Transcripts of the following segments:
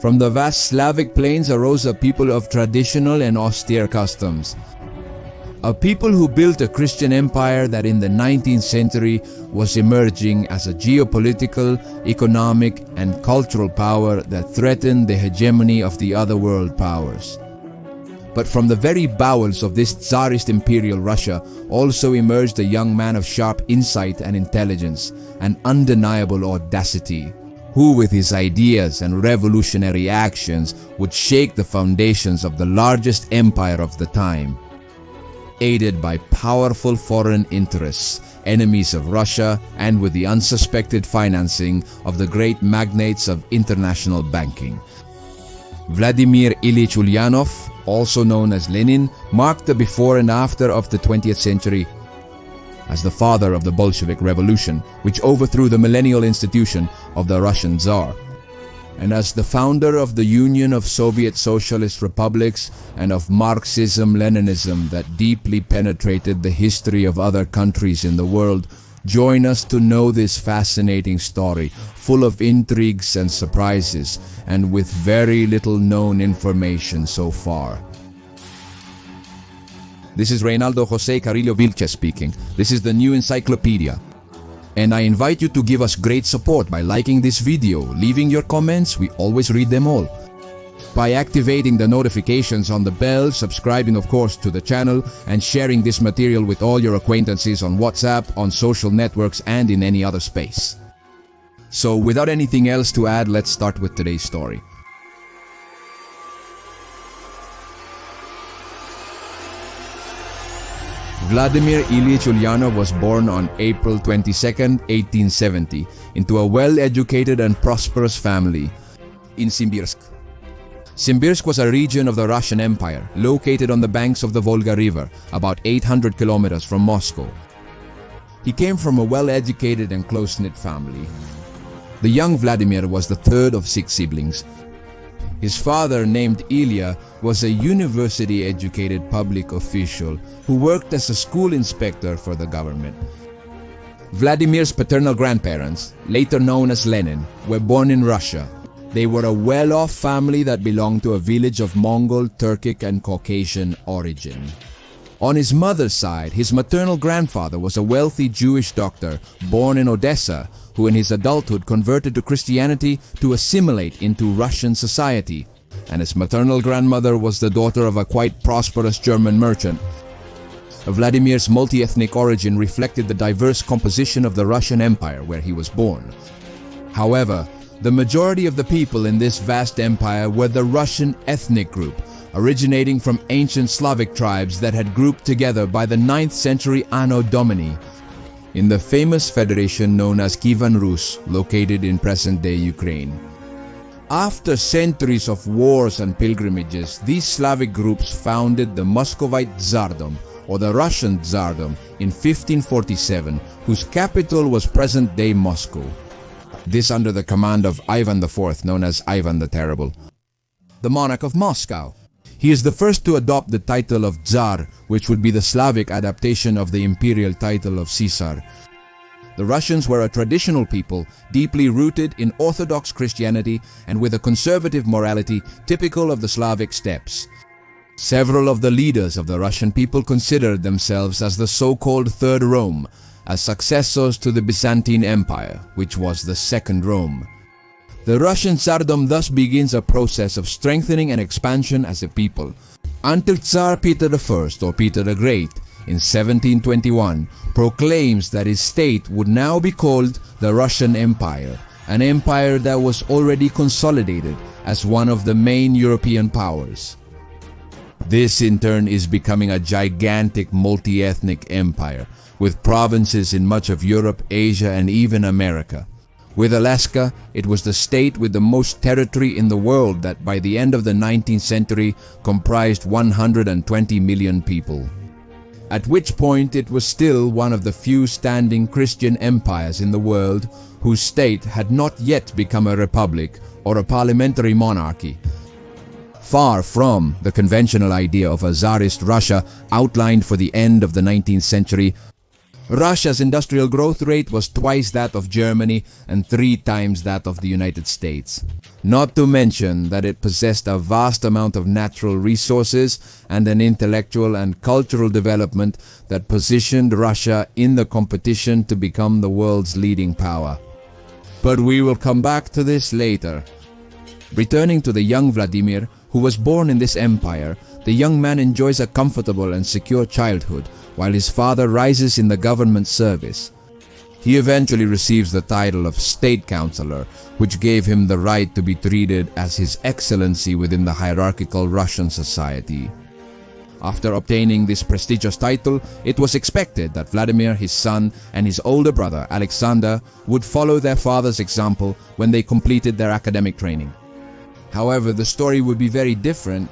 From the vast Slavic plains arose a people of traditional and austere customs. A people who built a Christian empire that in the 19th century was emerging as a geopolitical, economic, and cultural power that threatened the hegemony of the other world powers. But from the very bowels of this Tsarist imperial Russia also emerged a young man of sharp insight and intelligence and undeniable audacity, who with his ideas and revolutionary actions would shake the foundations of the largest empire of the time. Aided by powerful foreign interests, enemies of Russia, and with the unsuspected financing of the great magnates of international banking. Vladimir Ilyich Ulyanov, also known as Lenin, marked the before and after of the 20th century as the father of the Bolshevik Revolution, which overthrew the millennial institution of the Russian Tsar, and as the founder of the Union of Soviet Socialist Republics and of Marxism-Leninism that deeply penetrated the history of other countries in the world. Join us to know this fascinating story, full of intrigues and surprises, and with very little known information so far. This is Reynaldo José Carrillo Vilches speaking. This is the New Encyclopedia. And I invite you to give us great support by liking this video, leaving your comments, we always read them all. By activating the notifications on the bell, subscribing of course to the channel, and sharing this material with all your acquaintances on WhatsApp, on social networks, and in any other space. So without anything else to add, let's start with today's story. Vladimir Ilyich Ulyanov was born on April 22, 1870, into a well-educated and prosperous family in Simbirsk. Simbirsk was a region of the Russian Empire, located on the banks of the Volga River, about 800 kilometers from Moscow. He came from a well-educated and close-knit family. The young Vladimir was the third of 6 siblings. His father, named Ilya, was a university-educated public official who worked as a school inspector for the government. Vladimir's paternal grandparents, later known as Lenin, were born in Russia. They were a well-off family that belonged to a village of Mongol, Turkic, and Caucasian origin. On his mother's side, his maternal grandfather was a wealthy Jewish doctor born in Odessa, who in his adulthood converted to Christianity to assimilate into Russian society, and his maternal grandmother was the daughter of a quite prosperous German merchant. Vladimir's multi-ethnic origin reflected the diverse composition of the Russian Empire where he was born. However, the majority of the people in this vast empire were the Russian ethnic group, originating from ancient Slavic tribes that had grouped together by the 9th century Anno Domini in the famous federation known as Kievan Rus, located in present-day Ukraine. After centuries of wars and pilgrimages, these Slavic groups founded the Muscovite Tsardom, or the Russian Tsardom, in 1547, whose capital was present-day Moscow. This under the command of Ivan IV, known as Ivan the Terrible, the monarch of Moscow. He is the first to adopt the title of Tsar, which would be the Slavic adaptation of the imperial title of Caesar. The Russians were a traditional people, deeply rooted in Orthodox Christianity and with a conservative morality typical of the Slavic steppes. Several of the leaders of the Russian people considered themselves as the so-called Third Rome, as successors to the Byzantine Empire, which was the Second Rome. The Russian Tsardom thus begins a process of strengthening and expansion as a people, until Tsar Peter I, or Peter the Great, in 1721, proclaims that his state would now be called the Russian Empire, an empire that was already consolidated as one of the main European powers. This in turn is becoming a gigantic multi-ethnic empire, with provinces in much of Europe, Asia, and even America. With Alaska, it was the state with the most territory in the world that by the end of the 19th century comprised 120 million people. At which point it was still one of the few standing Christian empires in the world whose state had not yet become a republic or a parliamentary monarchy. Far from the conventional idea of a Tsarist Russia outlined for the end of the 19th century, Russia's industrial growth rate was twice that of Germany and 3 times that of the United States. Not to mention that it possessed a vast amount of natural resources and an intellectual and cultural development that positioned Russia in the competition to become the world's leading power. But we will come back to this later. Returning to the young Vladimir, who was born in this empire, the young man enjoys a comfortable and secure childhood, while his father rises in the government service. He eventually receives the title of State Councillor, which gave him the right to be treated as His Excellency within the hierarchical Russian society. After obtaining this prestigious title, it was expected that Vladimir, his son, and his older brother, Alexander, would follow their father's example when they completed their academic training. However, the story would be very different.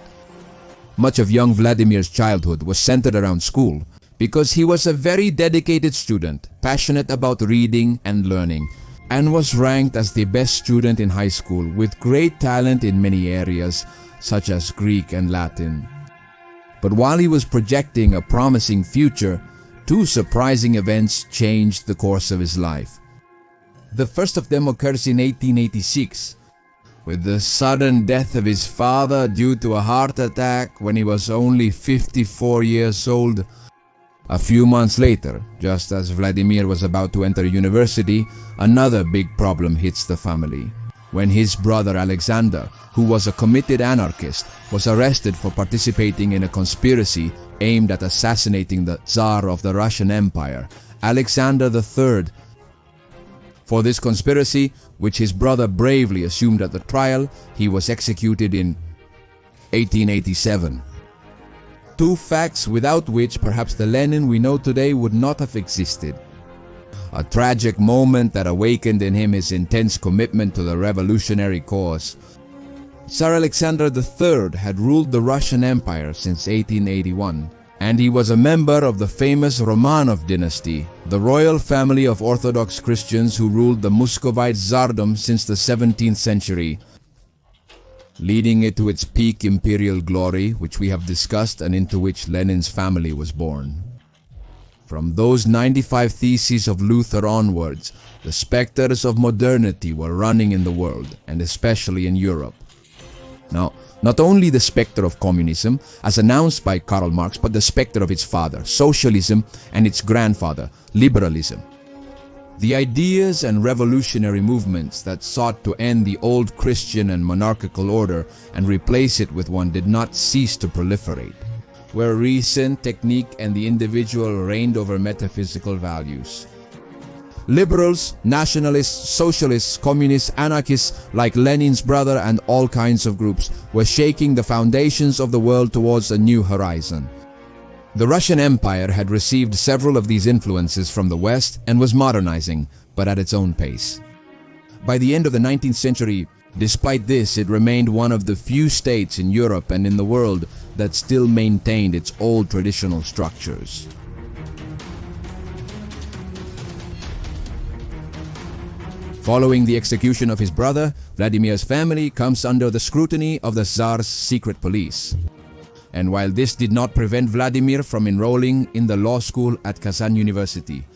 Much of young Vladimir's childhood was centered around school, because he was a very dedicated student, passionate about reading and learning, and was ranked as the best student in high school with great talent in many areas, such as Greek and Latin. But while he was projecting a promising future, 2 surprising events changed the course of his life. The first of them occurs in 1886, with the sudden death of his father due to a heart attack when he was only 54 years old. A few months later, just as Vladimir was about to enter university, another big problem hits the family. When his brother Alexander, who was a committed anarchist, was arrested for participating in a conspiracy aimed at assassinating the Tsar of the Russian Empire, Alexander III. For this conspiracy, which his brother bravely assumed at the trial, he was executed in 1887. 2 facts without which perhaps the Lenin we know today would not have existed. A tragic moment that awakened in him his intense commitment to the revolutionary cause. Tsar Alexander III had ruled the Russian Empire since 1881, and he was a member of the famous Romanov dynasty, the royal family of Orthodox Christians who ruled the Muscovite Tsardom since the 17th century, leading it to its peak imperial glory, which we have discussed and into which Lenin's family was born. From those 95 Theses of Luther onwards, the specters of modernity were running in the world, and especially in Europe. Now, not only the specter of communism, as announced by Karl Marx, but the specter of its father, socialism, and its grandfather, liberalism. The ideas and revolutionary movements that sought to end the old Christian and monarchical order and replace it with one did not cease to proliferate, where reason, technique, and the individual reigned over metaphysical values. Liberals, nationalists, socialists, communists, anarchists, like Lenin's brother and all kinds of groups, were shaking the foundations of the world towards a new horizon. The Russian Empire had received several of these influences from the West and was modernizing, but at its own pace. By the end of the 19th century, despite this, it remained one of the few states in Europe and in the world that still maintained its old traditional structures. Following the execution of his brother, Vladimir's family comes under the scrutiny of the Tsar's secret police. And while this did not prevent Vladimir from enrolling in the law school at Kazan University,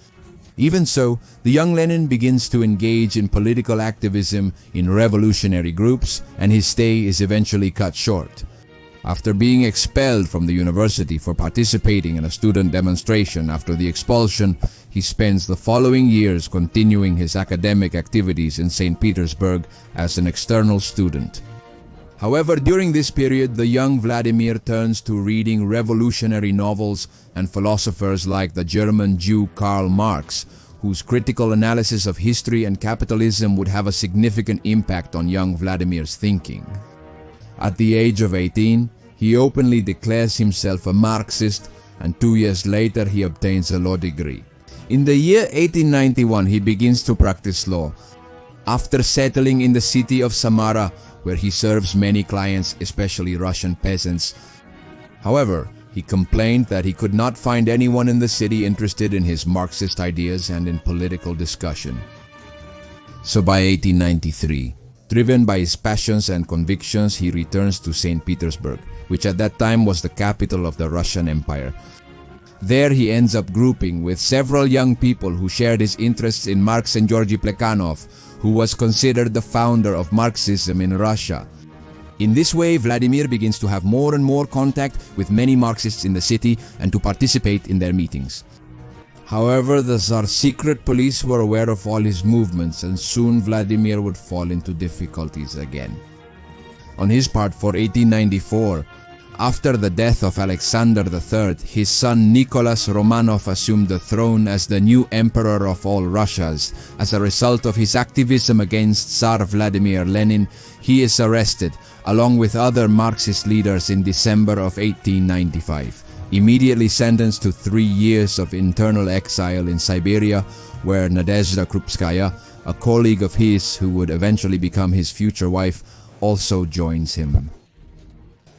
even so, the young Lenin begins to engage in political activism in revolutionary groups, and his stay is eventually cut short. After being expelled from the university for participating in a student demonstration after the expulsion, he spends the following years continuing his academic activities in St. Petersburg as an external student. However, during this period, the young Vladimir turns to reading revolutionary novels and philosophers like the German Jew Karl Marx, whose critical analysis of history and capitalism would have a significant impact on young Vladimir's thinking. At the age of 18, he openly declares himself a Marxist, and 2 years later he obtains a law degree. In the year 1891, he begins to practice law, after settling in the city of Samara, where he serves many clients, especially Russian peasants. However, he complained that he could not find anyone in the city interested in his Marxist ideas and in political discussion. So by 1893, driven by his passions and convictions, he returns to St. Petersburg, which at that time was the capital of the Russian Empire. There he ends up grouping with several young people who shared his interests in Marx and Georgy Plekhanov, who was considered the founder of Marxism in Russia. In this way, Vladimir begins to have more and more contact with many Marxists in the city and to participate in their meetings. However, the Tsar's secret police were aware of all his movements, and soon Vladimir would fall into difficulties again. On his part, for 1894, after the death of Alexander III, his son Nicholas Romanov assumed the throne as the new emperor of all Russias. As a result of his activism against Tsar Vladimir Lenin, he is arrested, along with other Marxist leaders, in December of 1895. Immediately sentenced to 3 years of internal exile in Siberia, where Nadezhda Krupskaya, a colleague of his who would eventually become his future wife, also joins him.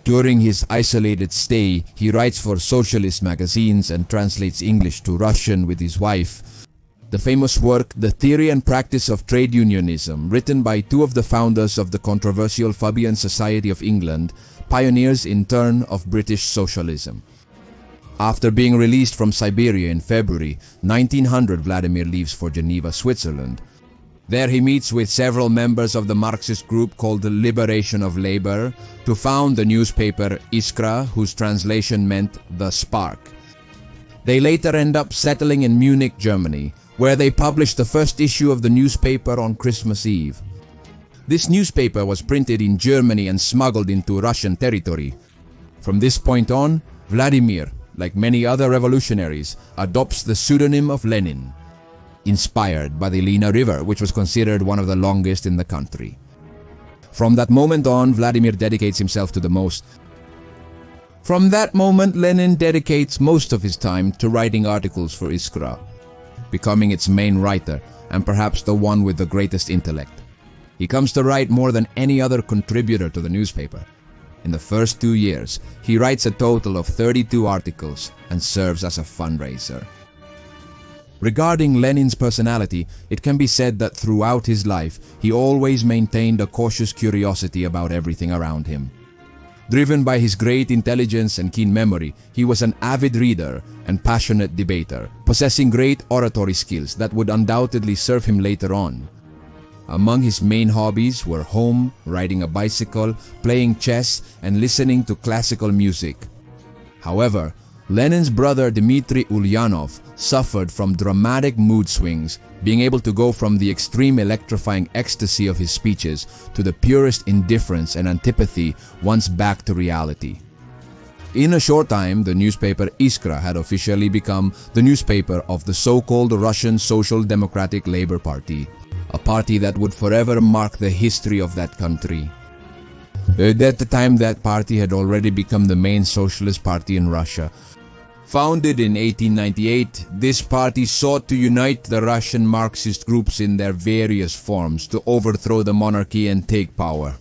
During his isolated stay, he writes for socialist magazines and translates English to Russian with his wife. The famous work, The Theory and Practice of Trade Unionism, written by two of the founders of the controversial Fabian Society of England, pioneers in turn of British socialism. After being released from Siberia in February 1900, Vladimir leaves for Geneva, Switzerland. There he meets with several members of the Marxist group called the Liberation of Labor to found the newspaper Iskra, whose translation meant The Spark. They later end up settling in Munich, Germany, where they published the first issue of the newspaper on Christmas Eve. This newspaper was printed in Germany and smuggled into Russian territory. From this point on, Vladimir, like many other revolutionaries, adopts the pseudonym of Lenin, inspired by the Lena River, which was considered one of the longest in the country. From that moment on, Vladimir dedicates himself to the most. From that moment, Lenin dedicates most of his time to writing articles for Iskra, becoming its main writer and perhaps the one with the greatest intellect. He comes to write more than any other contributor to the newspaper. In the first 2 years, he writes a total of 32 articles and serves as a fundraiser. Regarding Lenin's personality, it can be said that throughout his life, he always maintained a cautious curiosity about everything around him. Driven by his great intelligence and keen memory, he was an avid reader and passionate debater, possessing great oratory skills that would undoubtedly serve him later on. Among his main hobbies were home, riding a bicycle, playing chess, and listening to classical music. However, Lenin's brother Dmitry Ulyanov suffered from dramatic mood swings, being able to go from the extreme electrifying ecstasy of his speeches to the purest indifference and antipathy once back to reality. In a short time, the newspaper Iskra had officially become the newspaper of the so-called Russian Social Democratic Labor Party, a party that would forever mark the history of that country. At the time, that party had already become the main socialist party in Russia. Founded in 1898, this party sought to unite the Russian Marxist groups in their various forms to overthrow the monarchy and take power.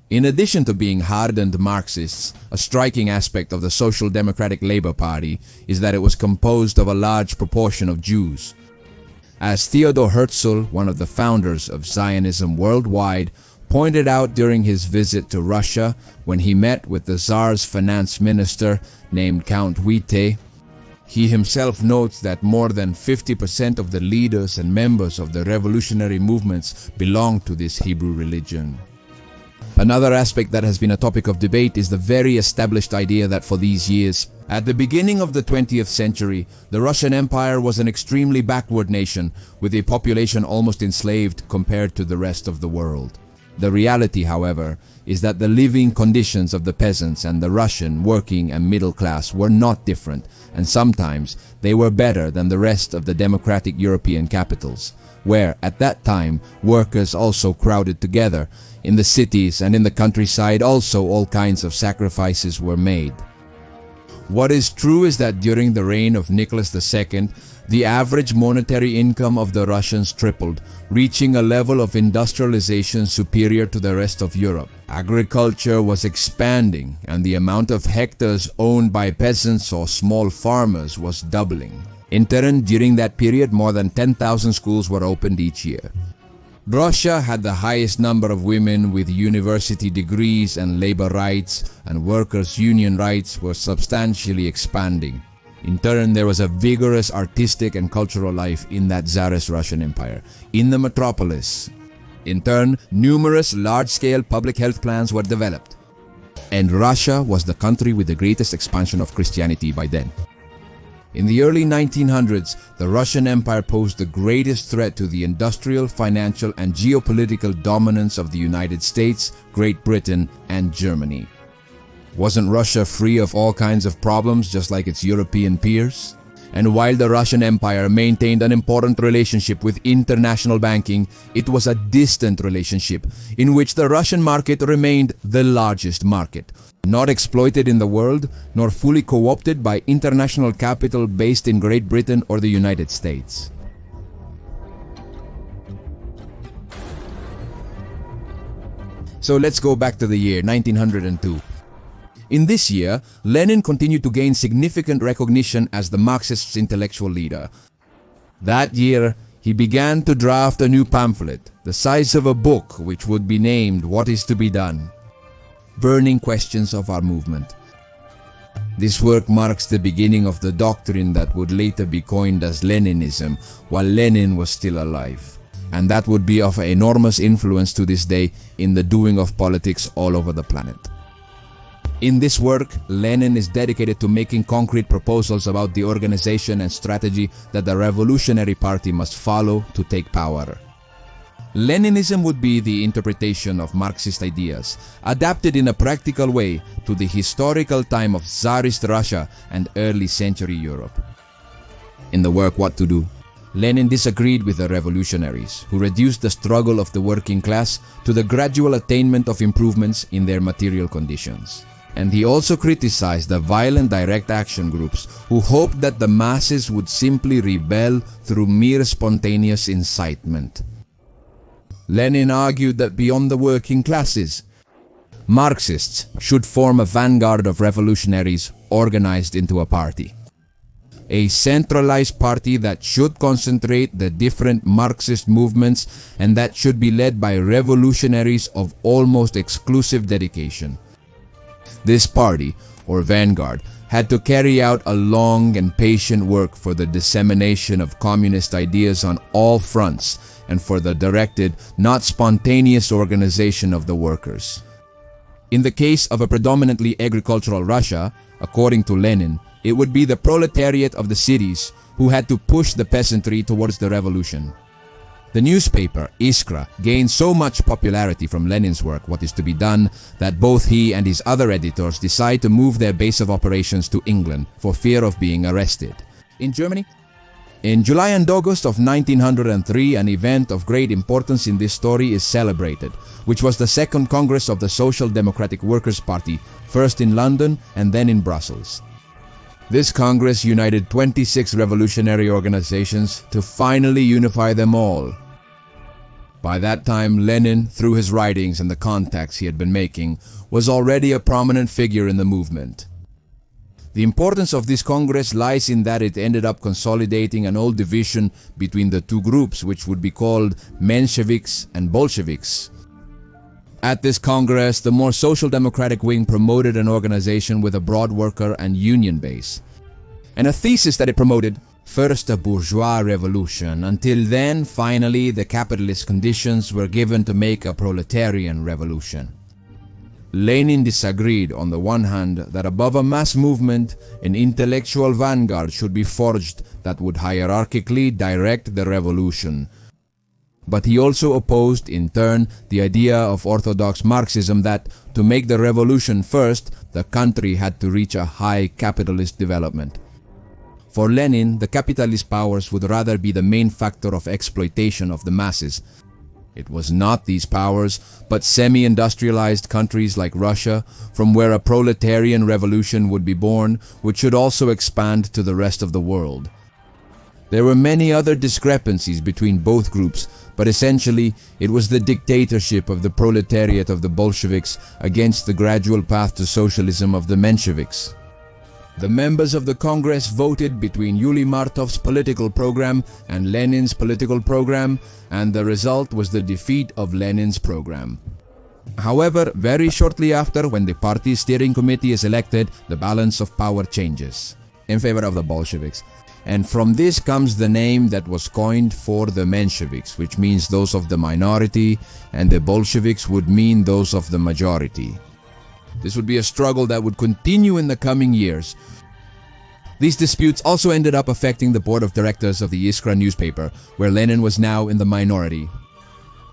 In addition to being hardened Marxists, a striking aspect of the Social Democratic Labor Party is that it was composed of a large proportion of Jews. As Theodor Herzl, one of the founders of Zionism worldwide, pointed out during his visit to Russia when he met with the Tsar's finance minister named Count Witte, he himself notes that more than 50% of the leaders and members of the revolutionary movements belonged to this Hebrew religion. Another aspect that has been a topic of debate is the very established idea that for these years, at the beginning of the 20th century, the Russian Empire was an extremely backward nation with a population almost enslaved compared to the rest of the world. The reality, however, is that the living conditions of the peasants and the Russian working and middle class were not different, and sometimes they were better than the rest of the democratic European capitals, where at that time workers also crowded together. In the cities and in the countryside also all kinds of sacrifices were made. What is true is that during the reign of Nicholas II, the average monetary income of the Russians tripled, reaching a level of industrialization superior to the rest of Europe. Agriculture was expanding, and the amount of hectares owned by peasants or small farmers was doubling. In turn, during that period, more than 10,000 schools were opened each year. Russia had the highest number of women with university degrees, and labor rights and workers' union rights were substantially expanding. In turn, there was a vigorous artistic and cultural life in that Tsarist Russian Empire, in the metropolis. In turn, numerous large-scale public health plans were developed. And Russia was the country with the greatest expansion of Christianity by then. In the early 1900s, the Russian Empire posed the greatest threat to the industrial, financial, and geopolitical dominance of the United States, Great Britain, and Germany. Wasn't Russia free of all kinds of problems just like its European peers? And while the Russian Empire maintained an important relationship with international banking, it was a distant relationship in which the Russian market remained the largest market, not exploited in the world, nor fully co-opted by international capital based in Great Britain or the United States. So let's go back to the year 1902. In this year, Lenin continued to gain significant recognition as the Marxists' intellectual leader. That year, he began to draft a new pamphlet, the size of a book, which would be named What is to be Done? Burning Questions of Our Movement. This work marks the beginning of the doctrine that would later be coined as Leninism, while Lenin was still alive. And that would be of enormous influence to this day in the doing of politics all over the planet. In this work, Lenin is dedicated to making concrete proposals about the organization and strategy that the Revolutionary Party must follow to take power. Leninism would be the interpretation of Marxist ideas, adapted in a practical way to the historical time of Tsarist Russia and early century Europe. In the work What to Do, Lenin disagreed with the revolutionaries, who reduced the struggle of the working class to the gradual attainment of improvements in their material conditions. And he also criticized the violent direct action groups who hoped that the masses would simply rebel through mere spontaneous incitement. Lenin argued that beyond the working classes, Marxists should form a vanguard of revolutionaries organized into a party. A centralized party that should concentrate the different Marxist movements and that should be led by revolutionaries of almost exclusive dedication. This party, or vanguard, had to carry out a long and patient work for the dissemination of communist ideas on all fronts and for the directed, not spontaneous organization of the workers. In the case of a predominantly agricultural Russia, according to Lenin, it would be the proletariat of the cities who had to push the peasantry towards the revolution. The newspaper, Iskra, gained so much popularity from Lenin's work, What is to be Done, that both he and his other editors decide to move their base of operations to England for fear of being arrested. In Germany, in July and August of 1903, an event of great importance in this story is celebrated, which was the Second Congress of the Social Democratic Workers' Party, first in London and then in Brussels. This Congress united 26 revolutionary organizations to finally unify them all. By that time, Lenin, through his writings and the contacts he had been making, was already a prominent figure in the movement. The importance of this Congress lies in that it ended up consolidating an old division between the two groups, which would be called Mensheviks and Bolsheviks. At this Congress, the more social democratic wing promoted an organization with a broad worker and union base, and a thesis that it promoted: first a bourgeois revolution, until then, finally, the capitalist conditions were given to make a proletarian revolution. Lenin disagreed, on the one hand, that above a mass movement, an intellectual vanguard should be forged that would hierarchically direct the revolution. But he also opposed, in turn, the idea of orthodox Marxism that, to make the revolution first, the country had to reach a high capitalist development. For Lenin, the capitalist powers would rather be the main factor of exploitation of the masses. It was not these powers, but semi-industrialized countries like Russia, from where a proletarian revolution would be born, which should also expand to the rest of the world. There were many other discrepancies between both groups, but essentially it was the dictatorship of the proletariat of the Bolsheviks against the gradual path to socialism of the Mensheviks. The members of the Congress voted between Yuli Martov's political program and Lenin's political program, and the result was the defeat of Lenin's program. However, very shortly after, when the party's steering committee is elected, the balance of power changes. in favor of the Bolsheviks. And from this comes the name that was coined for the Mensheviks, which means those of the minority, and the Bolsheviks would mean those of the majority. This would be a struggle that would continue in the coming years. These disputes also ended up affecting the board of directors of the Iskra newspaper, where Lenin was now in the minority.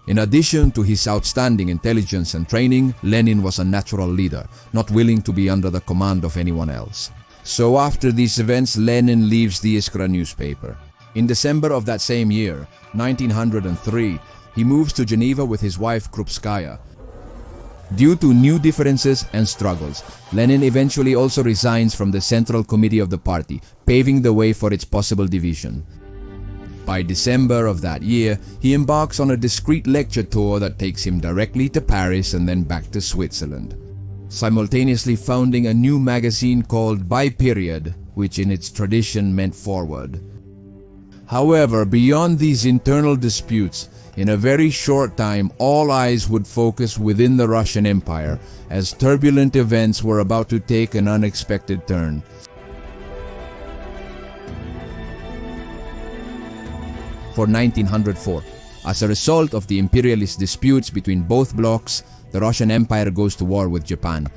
In addition to his outstanding intelligence and training, Lenin was a natural leader, not willing to be under the command of anyone else. So after these events, Lenin leaves the Iskra newspaper. In December of that same year, 1903, he moves to Geneva with his wife Krupskaya. Due to new differences and struggles, Lenin eventually also resigns from the Central Committee of the party, paving the way for its possible division. By December of that year, he embarks on a discreet lecture tour that takes him directly to Paris and then back to Switzerland, simultaneously founding a new magazine called By Period, which in its tradition meant Forward. However, beyond these internal disputes, in a very short time, all eyes would focus within the Russian Empire, as turbulent events were about to take an unexpected turn. For 1904, as a result of the imperialist disputes between both blocs, the Russian Empire goes to war with Japan.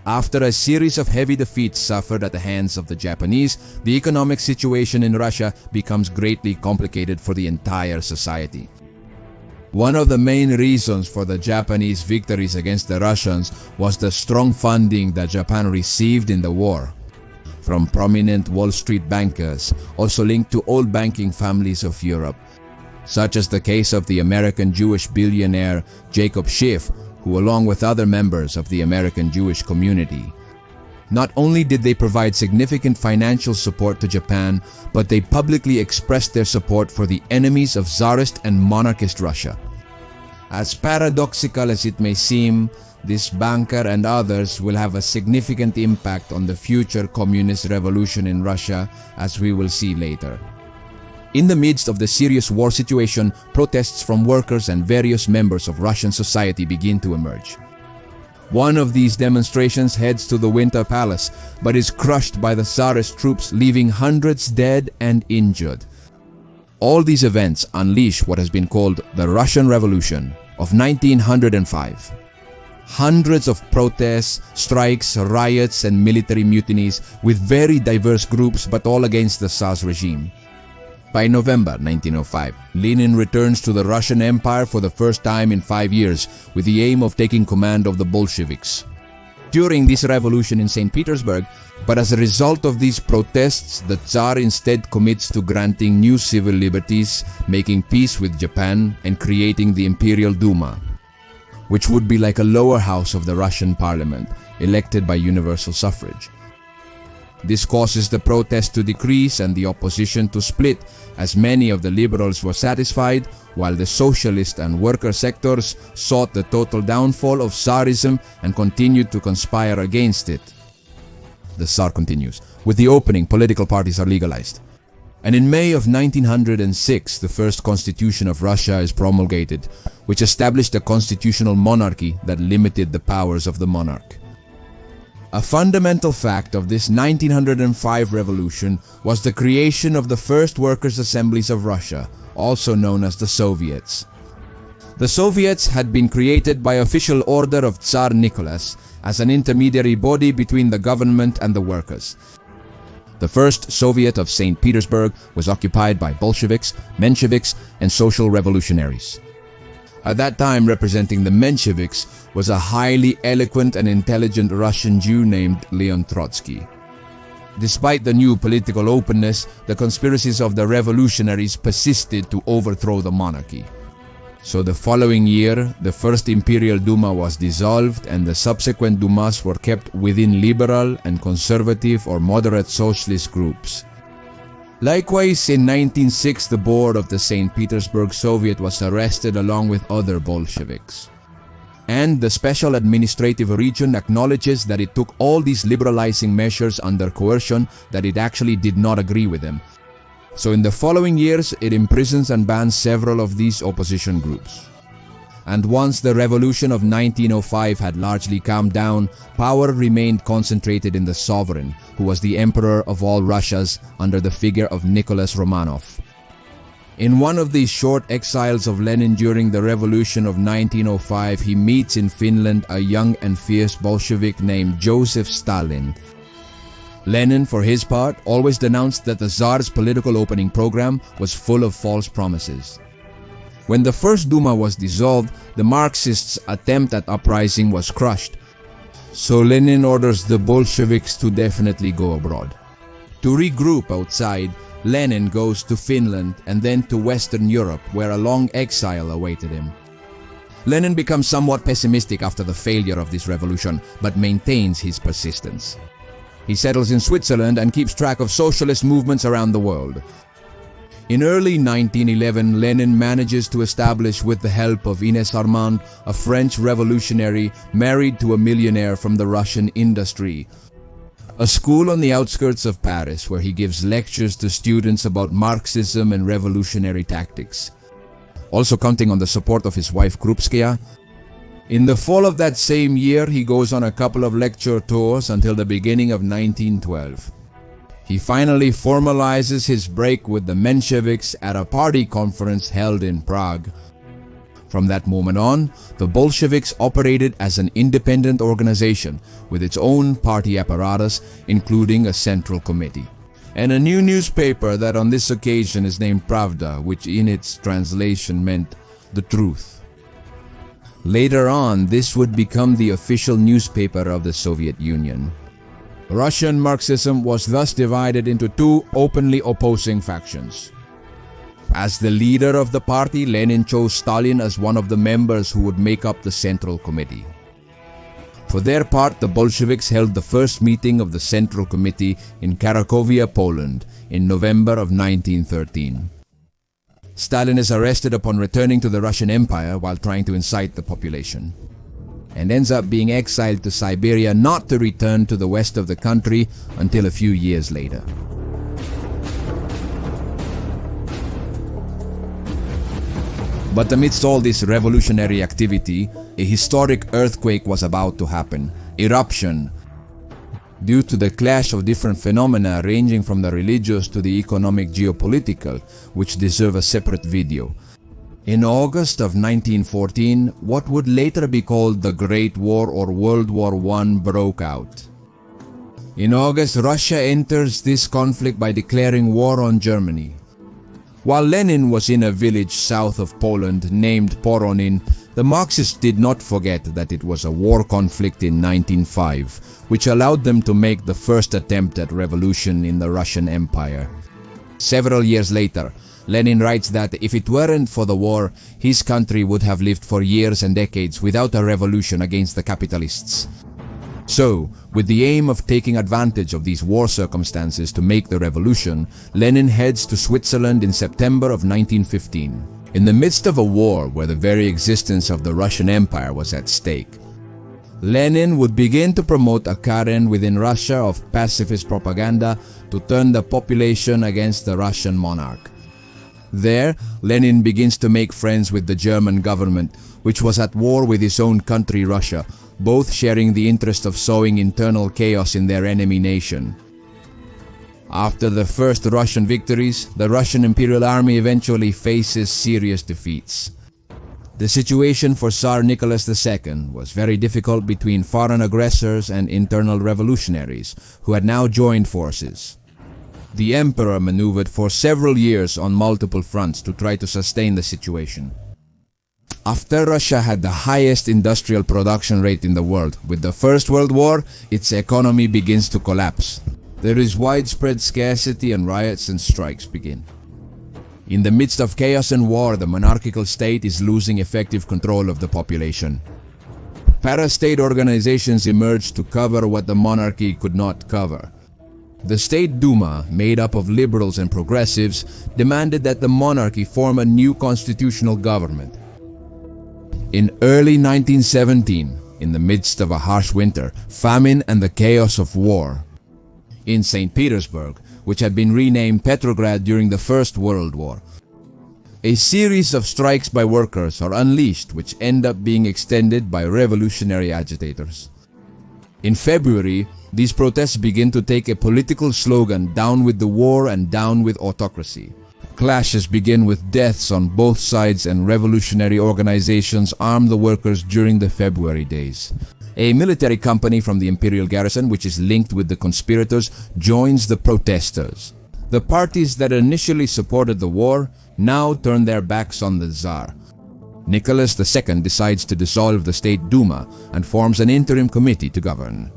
After a series of heavy defeats suffered at the hands of the Japanese, the economic situation in Russia becomes greatly complicated for the entire society. One of the main reasons for the Japanese victories against the Russians was the strong funding that Japan received in the war from prominent Wall Street bankers, also linked to old banking families of Europe, such as the case of the American Jewish billionaire Jacob Schiff, who along with other members of the American Jewish community. Not only did they provide significant financial support to Japan, but they publicly expressed their support for the enemies of Tsarist and monarchist Russia. As paradoxical as it may seem, this banker and others will have a significant impact on the future communist revolution in Russia, as we will see later. In the midst of the serious war situation, protests from workers and various members of Russian society begin to emerge. One of these demonstrations heads to the Winter Palace, but is crushed by the Tsarist troops, leaving hundreds dead and injured. All these events unleash what has been called the Russian Revolution of 1905. Hundreds of protests, strikes, riots, and military mutinies with very diverse groups, but all against the Tsar's regime. By November 1905, Lenin returns to the Russian Empire for the first time in 5 years with the aim of taking command of the Bolsheviks. During this revolution in St. Petersburg, but as a result of these protests, the Tsar instead commits to granting new civil liberties, making peace with Japan, and creating the Imperial Duma, which would be like a lower house of the Russian parliament, elected by universal suffrage. This causes the protest to decrease and the opposition to split, as many of the liberals were satisfied, while the socialist and worker sectors sought the total downfall of Tsarism and continued to conspire against it. The Tsar continues. With the opening, political parties are legalized. And in May of 1906, the first constitution of Russia is promulgated, which established a constitutional monarchy that limited the powers of the monarch. A fundamental fact of this 1905 revolution was the creation of the first workers' assemblies of Russia, also known as the Soviets. The Soviets had been created by official order of Tsar Nicholas as an intermediary body between the government and the workers. The first Soviet of St. Petersburg was occupied by Bolsheviks, Mensheviks, and social revolutionaries. At that time, representing the Mensheviks was a highly eloquent and intelligent Russian Jew named Leon Trotsky. Despite the new political openness, the conspiracies of the revolutionaries persisted to overthrow the monarchy. So the following year, the first Imperial Duma was dissolved and the subsequent Dumas were kept within liberal and conservative or moderate socialist groups. Likewise, in 1906, the board of the St. Petersburg Soviet was arrested along with other Bolsheviks. And the Special Administrative Region acknowledges that it took all these liberalizing measures under coercion, that it actually did not agree with them. So in the following years, it imprisons and bans several of these opposition groups. And once the revolution of 1905 had largely calmed down, power remained concentrated in the sovereign, who was the emperor of all Russias under the figure of Nicholas Romanov. In one of these short exiles of Lenin during the revolution of 1905, he meets in Finland a young and fierce Bolshevik named Joseph Stalin. Lenin, for his part, always denounced that the Tsar's political opening program was full of false promises. When the First Duma was dissolved, the Marxists' attempt at uprising was crushed. So Lenin orders the Bolsheviks to definitely go abroad. To regroup outside, Lenin goes to Finland and then to Western Europe, where a long exile awaited him. Lenin becomes somewhat pessimistic after the failure of this revolution, but maintains his persistence. He settles in Switzerland and keeps track of socialist movements around the world. In early 1911, Lenin manages to establish, with the help of Ines Armand, a French revolutionary married to a millionaire from the Russian industry, a school on the outskirts of Paris where he gives lectures to students about Marxism and revolutionary tactics. Also counting on the support of his wife Krupskaya. In the fall of that same year, he goes on a couple of lecture tours until the beginning of 1912. He finally formalizes his break with the Mensheviks at a party conference held in Prague. From that moment on, the Bolsheviks operated as an independent organization with its own party apparatus, including a central committee, and a new newspaper that on this occasion is named Pravda, which in its translation meant the truth. Later on, this would become the official newspaper of the Soviet Union. Russian Marxism was thus divided into two openly opposing factions. As the leader of the party, Lenin chose Stalin as one of the members who would make up the Central Committee. For their part, the Bolsheviks held the first meeting of the Central Committee in Krakovia, Poland, in November of 1913. Stalin is arrested upon returning to the Russian Empire while trying to incite the population, and ends up being exiled to Siberia, not to return to the west of the country until a few years later. But amidst all this revolutionary activity, a historic earthquake was about to happen, eruption, due to the clash of different phenomena ranging from the religious to the economic geopolitical, which deserve a separate video. In August of 1914, what would later be called the Great War or World War I broke out. In August, Russia enters this conflict by declaring war on Germany. While Lenin was in a village south of Poland named Poronin, the Marxists did not forget that it was a war conflict in 1905, which allowed them to make the first attempt at revolution in the Russian Empire. Several years later, Lenin writes that if it weren't for the war, his country would have lived for years and decades without a revolution against the capitalists. So, with the aim of taking advantage of these war circumstances to make the revolution, Lenin heads to Switzerland in September of 1915. In the midst of a war where the very existence of the Russian Empire was at stake, Lenin would begin to promote a current within Russia of pacifist propaganda to turn the population against the Russian monarch. There, Lenin begins to make friends with the German government, which was at war with his own country, Russia, both sharing the interest of sowing internal chaos in their enemy nation. After the first Russian victories, the Russian Imperial Army eventually faces serious defeats. The situation for Tsar Nicholas II was very difficult between foreign aggressors and internal revolutionaries, who had now joined forces. The emperor maneuvered for several years on multiple fronts to try to sustain the situation. After Russia had the highest industrial production rate in the world, with the First World War, its economy begins to collapse. There is widespread scarcity and riots and strikes begin. In the midst of chaos and war, the monarchical state is losing effective control of the population. Para-state organizations emerged to cover what the monarchy could not cover. The State Duma, made up of liberals and progressives, demanded that the monarchy form a new constitutional government. In early 1917, in the midst of a harsh winter, famine and the chaos of war, in St. Petersburg, which had been renamed Petrograd during the First World War, A series of strikes by workers are unleashed, which end up being extended by revolutionary agitators. In February, these protests begin to take a political slogan, "Down with the war and down with autocracy." Clashes begin with deaths on both sides, and revolutionary organizations arm the workers during the February days. A military company from the imperial garrison, which is linked with the conspirators, joins the protesters. The parties that initially supported the war now turn their backs on the Tsar. Nicholas II decides to dissolve the State Duma and forms an interim committee to govern.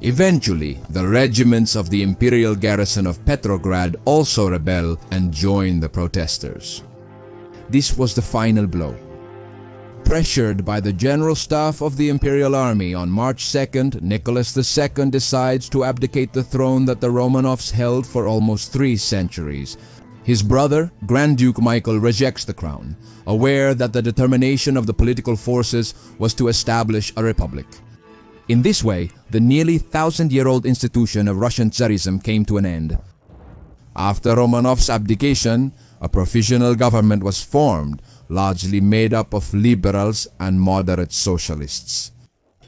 Eventually, the regiments of the imperial garrison of Petrograd also rebel and join the protesters. This was the final blow. Pressured by the general staff of the imperial army, on March 2nd, Nicholas II decides to abdicate the throne that the Romanovs held for almost 3 centuries. His brother, Grand Duke Michael, rejects the crown, aware that the determination of the political forces was to establish a republic. In this way, the nearly 1,000-year-old institution of Russian Tsarism came to an end. After Romanov's abdication, a provisional government was formed, largely made up of liberals and moderate socialists.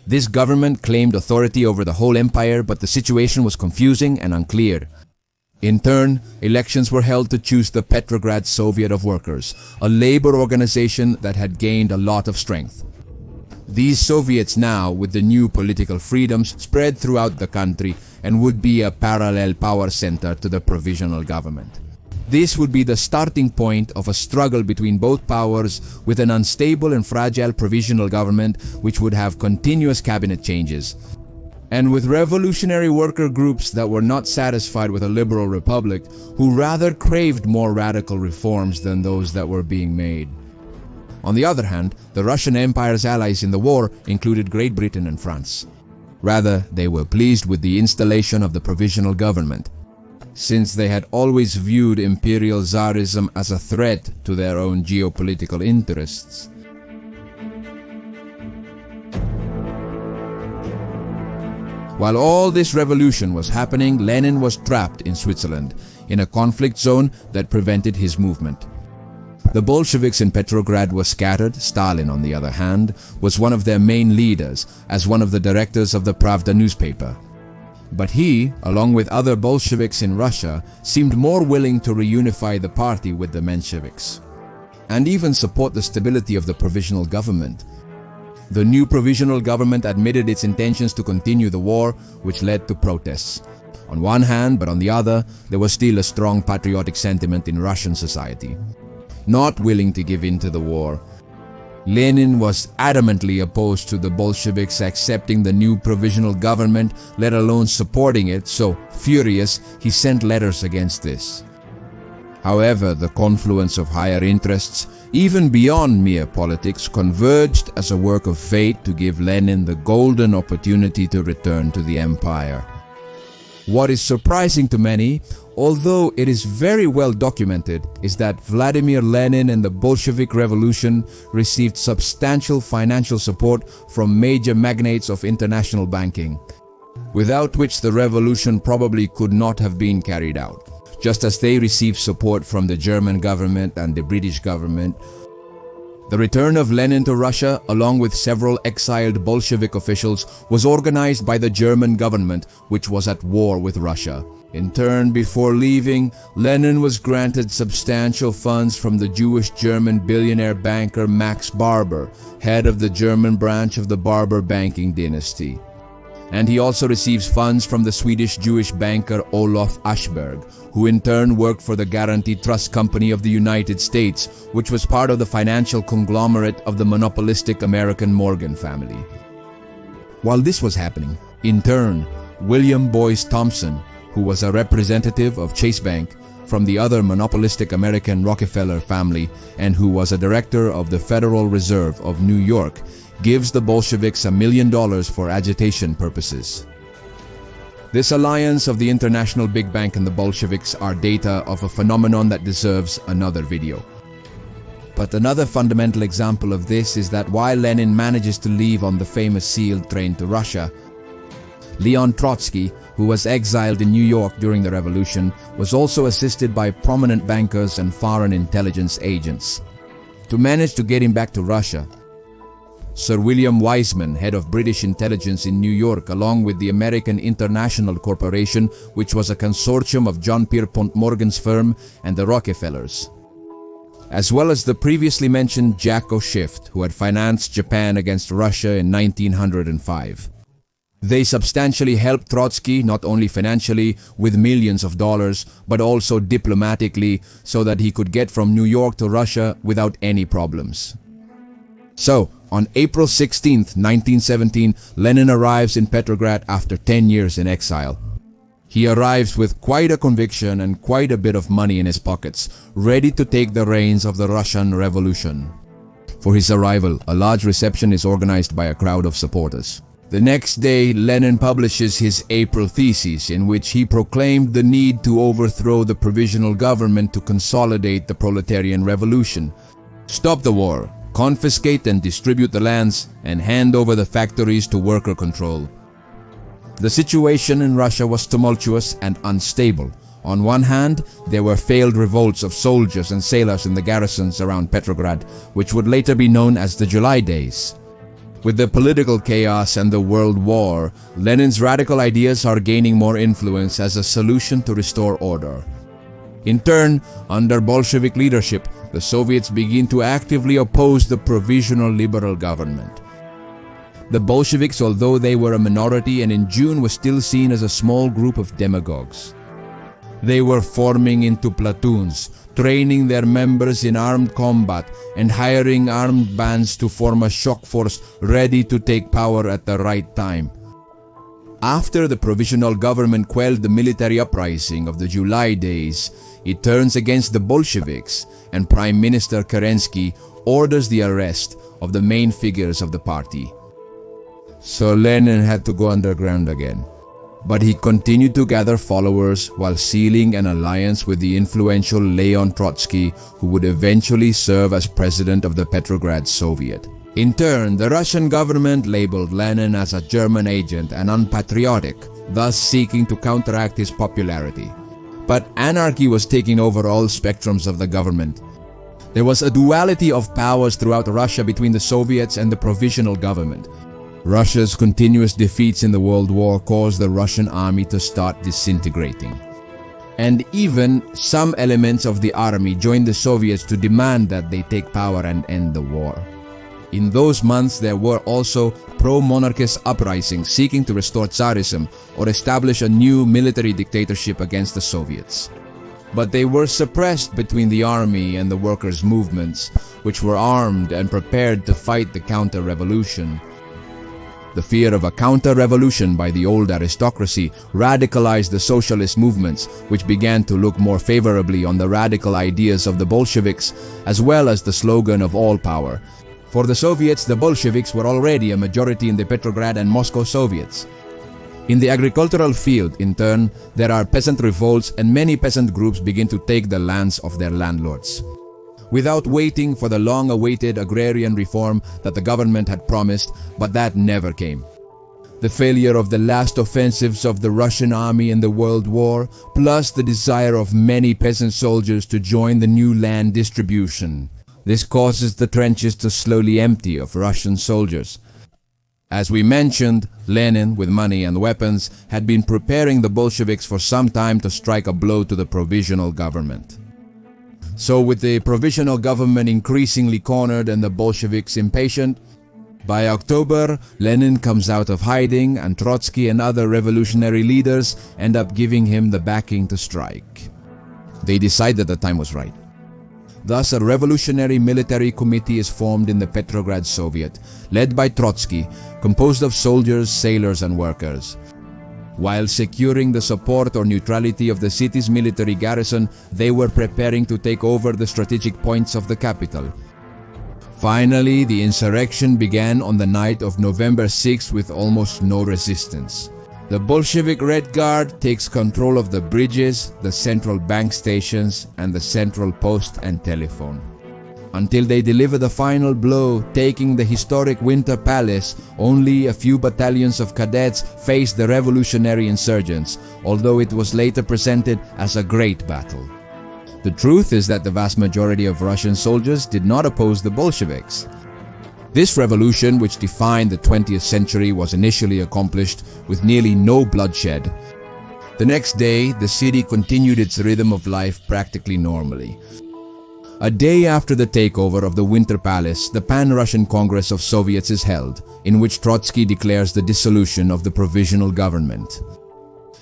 This government claimed authority over the whole empire, but the situation was confusing and unclear. In turn, elections were held to choose the Petrograd Soviet of Workers, a labor organization that had gained a lot of strength. These Soviets now, with the new political freedoms, spread throughout the country and would be a parallel power center to the provisional government. This would be the starting point of a struggle between both powers, with an unstable and fragile provisional government which would have continuous cabinet changes. And with revolutionary worker groups that were not satisfied with a liberal republic, who rather craved more radical reforms than those that were being made. On the other hand, the Russian Empire's allies in the war included Great Britain and France. Rather, they were pleased with the installation of the provisional government, since they had always viewed imperial Tsarism as a threat to their own geopolitical interests. While all this revolution was happening, Lenin was trapped in Switzerland, in a conflict zone that prevented his movement. The Bolsheviks in Petrograd were scattered. Stalin, on the other hand, was one of their main leaders, as one of the directors of the Pravda newspaper. But he, along with other Bolsheviks in Russia, seemed more willing to reunify the party with the Mensheviks, and even support the stability of the provisional government. The new provisional government admitted its intentions to continue the war, which led to protests. On one hand, but on the other, there was still a strong patriotic sentiment in Russian society. Not willing to give in to the war, Lenin was adamantly opposed to the Bolsheviks accepting the new provisional government, let alone supporting it, so, furious, he sent letters against this. However, the confluence of higher interests, even beyond mere politics, converged as a work of fate to give Lenin the golden opportunity to return to the empire. What is surprising to many, although it is very well documented, is that Vladimir Lenin and the Bolshevik Revolution received substantial financial support from major magnates of international banking, without which the revolution probably could not have been carried out, just as they received support from the German government and the British government. The return of Lenin to Russia, along with several exiled Bolshevik officials, was organized by the German government, which was at war with Russia. In turn, before leaving, Lenin was granted substantial funds from the Jewish-German billionaire banker Max Barber, head of the German branch of the Barber banking dynasty. And he also receives funds from the Swedish-Jewish banker Olof Aschberg, who in turn worked for the Guaranty Trust Company of the United States, which was part of the financial conglomerate of the monopolistic American Morgan family. While this was happening, in turn, William Boyce Thompson, who was a representative of Chase Bank from the other monopolistic American Rockefeller family and who was a director of the Federal Reserve of New York, gives the Bolsheviks $1 million for agitation purposes. This alliance of the international big bank and the Bolsheviks are data of a phenomenon that deserves another video. But another fundamental example of this is that while Lenin manages to leave on the famous sealed train to Russia, Leon Trotsky, who was exiled in New York during the revolution, was also assisted by prominent bankers and foreign intelligence agents. To manage to get him back to Russia, Sir William Wiseman, head of British intelligence in New York, along with the American International Corporation, which was a consortium of John Pierpont Morgan's firm and the Rockefellers, as well as the previously mentioned Jack O'Shift, who had financed Japan against Russia in 1905. They substantially helped Trotsky, not only financially with millions of dollars, but also diplomatically, so that he could get from New York to Russia without any problems. So, on April 16, 1917, Lenin arrives in Petrograd after 10 years in exile. He arrives with quite a conviction and quite a bit of money in his pockets, ready to take the reins of the Russian Revolution. For his arrival, a large reception is organized by a crowd of supporters. The next day, Lenin publishes his April thesis, in which he proclaimed the need to overthrow the provisional government to consolidate the proletarian revolution, stop the war, confiscate and distribute the lands, and hand over the factories to worker control. The situation in Russia was tumultuous and unstable. On one hand, there were failed revolts of soldiers and sailors in the garrisons around Petrograd, which would later be known as the July Days. With the political chaos and the World War, Lenin's radical ideas are gaining more influence as a solution to restore order. In turn, under Bolshevik leadership, the Soviets begin to actively oppose the provisional liberal government. The Bolsheviks, although they were a minority and in June were still seen as a small group of demagogues. They were forming into platoons, training their members in armed combat and hiring armed bands to form a shock force ready to take power at the right time. After the provisional government quelled the military uprising of the July Days, it turns against the Bolsheviks, and Prime Minister Kerensky orders the arrest of the main figures of the party. So Lenin had to go underground again. But he continued to gather followers while sealing an alliance with the influential Leon Trotsky, who would eventually serve as president of the Petrograd Soviet. In turn, the Russian government labeled Lenin as a German agent and unpatriotic, thus seeking to counteract his popularity. But anarchy was taking over all spectrums of the government. There was a duality of powers throughout Russia between the Soviets and the provisional government. Russia's continuous defeats in the World War caused the Russian army to start disintegrating. And even some elements of the army joined the Soviets to demand that they take power and end the war. In those months, there were also pro-monarchist uprisings seeking to restore Tsarism or establish a new military dictatorship against the Soviets. But they were suppressed between the army and the workers' movements, which were armed and prepared to fight the counter-revolution. The fear of a counter-revolution by the old aristocracy radicalized the socialist movements, which began to look more favorably on the radical ideas of the Bolsheviks, as well as the slogan of all power. For the Soviets, the Bolsheviks were already a majority in the Petrograd and Moscow Soviets. In the agricultural field, in turn, there are peasant revolts and many peasant groups begin to take the lands of their landlords. Without waiting for the long-awaited agrarian reform that the government had promised, but that never came. The failure of the last offensives of the Russian army in the World War, plus the desire of many peasant soldiers to join the new land distribution. This causes the trenches to slowly empty of Russian soldiers. As we mentioned, Lenin, with money and weapons, had been preparing the Bolsheviks for some time to strike a blow to the provisional government. So with the provisional government increasingly cornered and the Bolsheviks impatient, by October, Lenin comes out of hiding and Trotsky and other revolutionary leaders end up giving him the backing to strike. They decide that the time was right. Thus, a revolutionary military committee is formed in the Petrograd Soviet, led by Trotsky, composed of soldiers, sailors, and workers. While securing the support or neutrality of the city's military garrison, they were preparing to take over the strategic points of the capital. Finally, the insurrection began on the night of November 6 with almost no resistance. The Bolshevik Red Guard takes control of the bridges, the central bank stations, and the central post and telephone. until they deliver the final blow, taking the historic Winter Palace. Only a few battalions of cadets faced the revolutionary insurgents, although it was later presented as a great battle. The truth is that the vast majority of Russian soldiers did not oppose the Bolsheviks. This revolution, which defined the 20th century, was initially accomplished with nearly no bloodshed. The next day, the city continued its rhythm of life practically normally. A day after the takeover of the Winter Palace, the Pan-Russian Congress of Soviets is held, in which Trotsky declares the dissolution of the provisional government.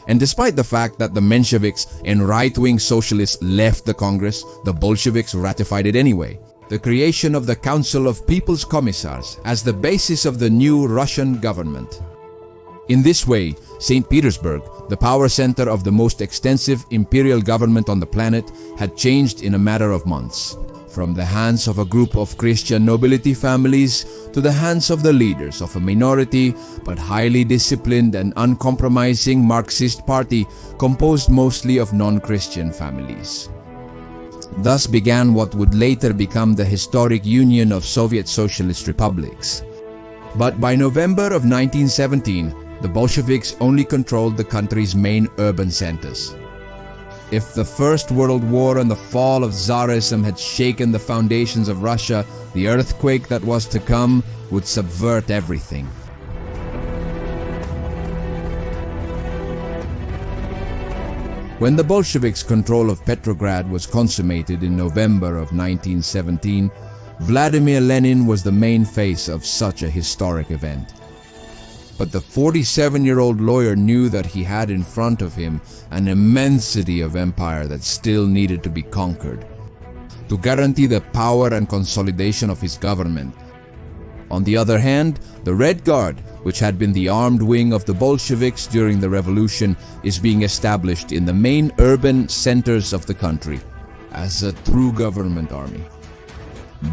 And despite the fact that the Mensheviks and right-wing socialists left the Congress, the Bolsheviks ratified it anyway. The creation of the Council of People's Commissars as the basis of the new Russian government. In this way, St. Petersburg, the power center of the most extensive imperial government on the planet, had changed in a matter of months. From the hands of a group of Christian nobility families to the hands of the leaders of a minority but highly disciplined and uncompromising Marxist party composed mostly of non-Christian families. Thus began what would later become the historic Union of Soviet Socialist Republics. But by November of 1917, the Bolsheviks only controlled the country's main urban centers. If the First World War and the fall of Tsarism had shaken the foundations of Russia, the earthquake that was to come would subvert everything. When the Bolsheviks' control of Petrograd was consummated in November of 1917, Vladimir Lenin was the main face of such a historic event. But the 47-year-old lawyer knew that he had in front of him an immensity of empire that still needed to be conquered, to guarantee the power and consolidation of his government. On the other hand, the Red Guard, which had been the armed wing of the Bolsheviks during the revolution, is being established in the main urban centers of the country as a true government army.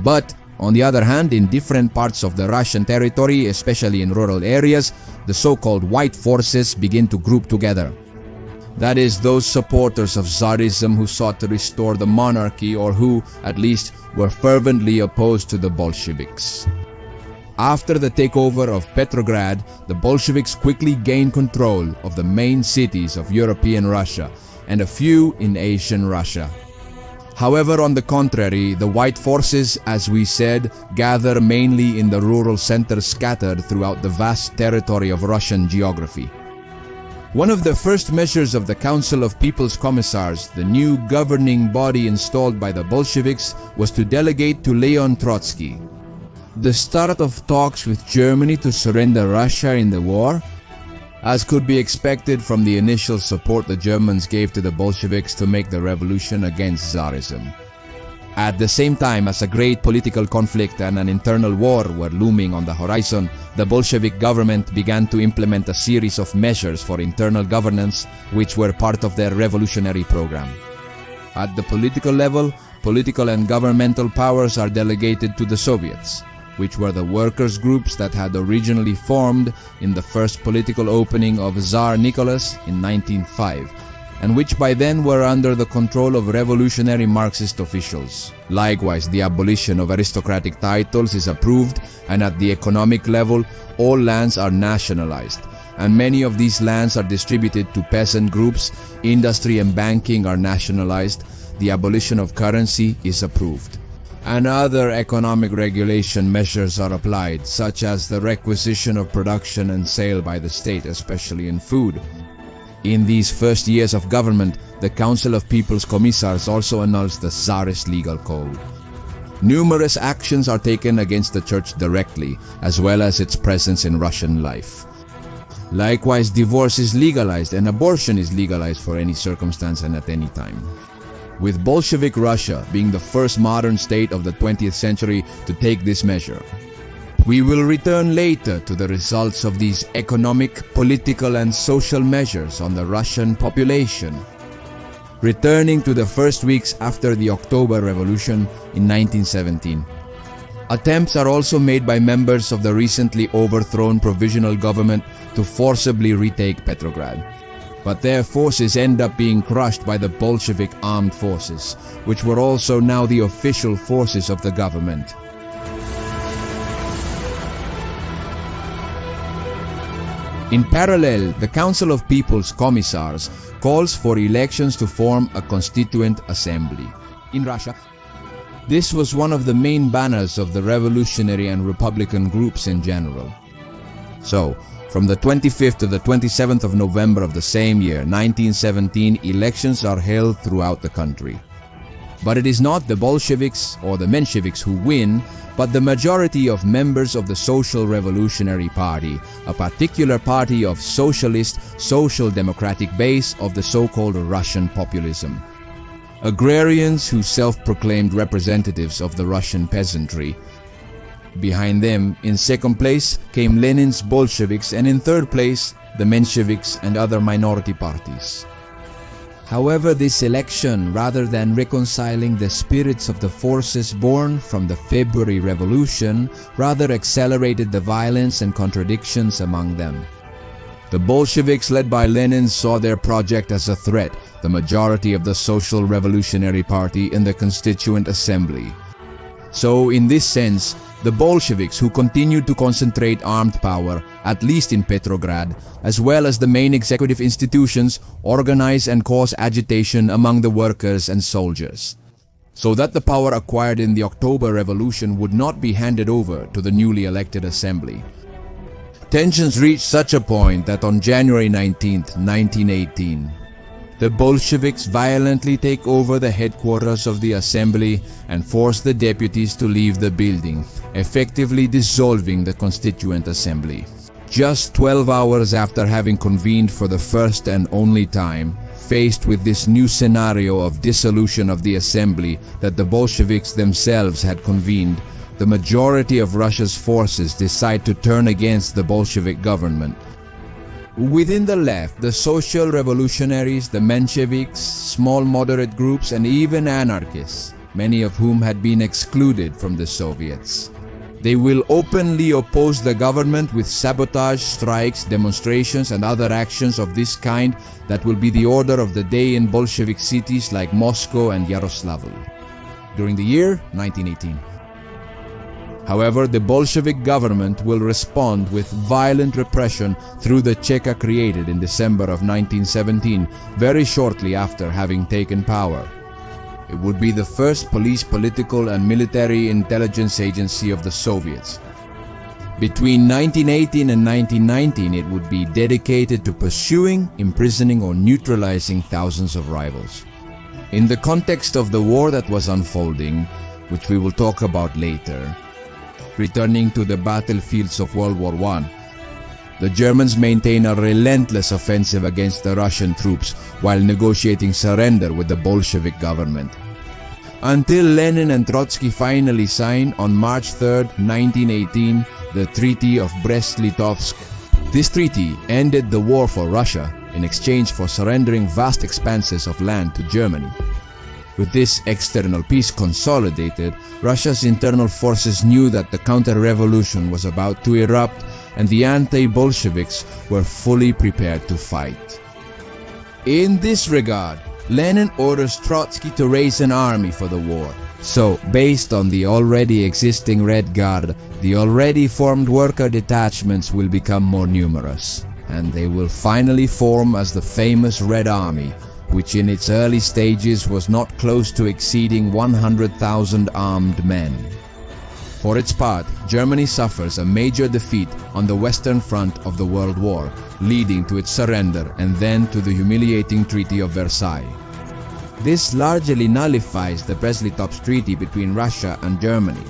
But on the other hand, in different parts of the Russian territory, especially in rural areas, the so-called white forces begin to group together. That is, those supporters of Tsarism who sought to restore the monarchy or who, at least, were fervently opposed to the Bolsheviks. After the takeover of Petrograd, the Bolsheviks quickly gained control of the main cities of European Russia and a few in Asian Russia. However, on the contrary, the white forces, as we said, gather mainly in the rural centers scattered throughout the vast territory of Russian geography. One of the first measures of the Council of People's Commissars, the new governing body installed by the Bolsheviks, was to delegate to Leon Trotsky. The start of talks with Germany to surrender Russia in the war, as could be expected from the initial support the Germans gave to the Bolsheviks to make the revolution against Tsarism. At the same time as a great political conflict and an internal war were looming on the horizon, the Bolshevik government began to implement a series of measures for internal governance which were part of their revolutionary program. At the political level, political and governmental powers are delegated to the Soviets, which were the workers' groups that had originally formed in the first political opening of Tsar Nicholas in 1905, and which by then were under the control of revolutionary Marxist officials. Likewise, the abolition of aristocratic titles is approved, and at the economic level, all lands are nationalized, and many of these lands are distributed to peasant groups. Industry and banking are nationalized. The abolition of currency is approved. And other economic regulation measures are applied, such as the requisition of production and sale by the state, especially in food. In these first years of government, the Council of People's Commissars also annuls the Tsarist legal code. Numerous actions are taken against the church directly, as well as its presence in Russian life. Likewise, divorce is legalized and abortion is legalized for any circumstance and at any time. With Bolshevik Russia being the first modern state of the 20th century to take this measure. We will return later to the results of these economic, political and social measures on the Russian population. Returning to the first weeks after the October Revolution in 1917. Attempts are also made by members of the recently overthrown provisional government to forcibly retake Petrograd. but their forces end up being crushed by the Bolshevik armed forces, which were also now the official forces of the government. In parallel, the Council of People's Commissars calls for elections to form a constituent assembly. In Russia, this was one of the main banners of the revolutionary and republican groups in general. So, from the 25th to the 27th of November of the same year, 1917, elections are held throughout the country. But it is not the Bolsheviks or the Mensheviks who win, but the majority of members of the Social Revolutionary Party, a particular party of socialist, social democratic base of the so-called Russian populism. Agrarians who self-proclaimed representatives of the Russian peasantry. Behind them, in second place, came Lenin's Bolsheviks, and in third place, the Mensheviks and other minority parties. However, this election, rather than reconciling the spirits of the forces born from the February Revolution, rather accelerated the violence and contradictions among them. The Bolsheviks, led by Lenin, saw their project as a threat, the majority of the Social Revolutionary Party in the Constituent Assembly. So, in this sense, the Bolsheviks, who continued to concentrate armed power, at least in Petrograd, as well as the main executive institutions, organize and cause agitation among the workers and soldiers, so that the power acquired in the October Revolution would not be handed over to the newly elected assembly. Tensions reached such a point that on January 19, 1918, the Bolsheviks violently take over the headquarters of the assembly and force the deputies to leave the building, effectively dissolving the Constituent Assembly. Just 12 hours after having convened for the first and only time, faced with this new scenario of dissolution of the assembly that the Bolsheviks themselves had convened, the majority of Russia's forces decide to turn against the Bolshevik government. Within the left, the social revolutionaries, the Mensheviks, small moderate groups, and even anarchists, many of whom had been excluded from the Soviets. They will openly oppose the government with sabotage, strikes, demonstrations, and other actions of this kind that will be the order of the day in Bolshevik cities like Moscow and Yaroslavl during the year 1918. However, the Bolshevik government will respond with violent repression through the Cheka created in December of 1917, very shortly after having taken power. It would be the first police, political, and military intelligence agency of the Soviets. Between 1918 and 1919, it would be dedicated to pursuing, imprisoning, or neutralizing thousands of rivals. In the context of the war that was unfolding, which we will talk about later, returning to the battlefields of World War I, the Germans maintain a relentless offensive against the Russian troops while negotiating surrender with the Bolshevik government. Until Lenin and Trotsky finally sign on March 3, 1918, the Treaty of Brest-Litovsk. This treaty ended the war for Russia in exchange for surrendering vast expanses of land to Germany. With this external peace consolidated, Russia's internal forces knew that the counter-revolution was about to erupt, and the anti-Bolsheviks were fully prepared to fight. In this regard, Lenin orders Trotsky to raise an army for the war. So, based on the already existing Red Guard, the already formed worker detachments will become more numerous, and they will finally form as the famous Red Army, which in its early stages was not close to exceeding 100,000 armed men. For its part, Germany suffers a major defeat on the Western Front of the World War, leading to its surrender and then to the humiliating Treaty of Versailles. This largely nullifies the Brest-Litovsk Treaty between Russia and Germany.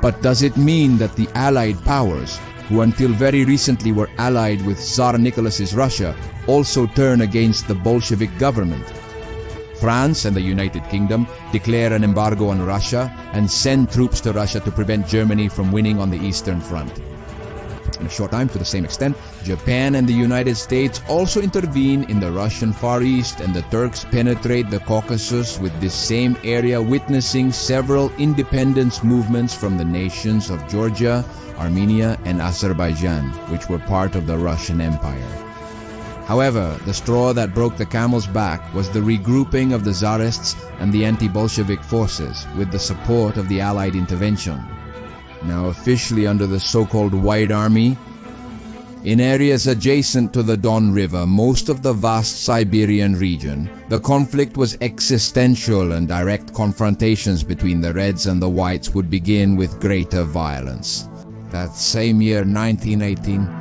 But does it mean that the Allied powers, who until very recently were allied with Tsar Nicholas's Russia, also turn against the Bolshevik government? France and the United Kingdom declare an embargo on Russia and send troops to Russia to prevent Germany from winning on the Eastern Front. In a short time, to the same extent, Japan and the United States also intervene in the Russian Far East, and the Turks penetrate the Caucasus with this same area, witnessing several independence movements from the nations of Georgia, Armenia, and Azerbaijan, which were part of the Russian Empire. However, the straw that broke the camel's back was the regrouping of the Tsarists and the anti-Bolshevik forces with the support of the Allied intervention. Now officially under the so-called White Army, in areas adjacent to the Don River, most of the vast Siberian region, the conflict was existential and direct confrontations between the Reds and the Whites would begin with greater violence. That same year, 1918,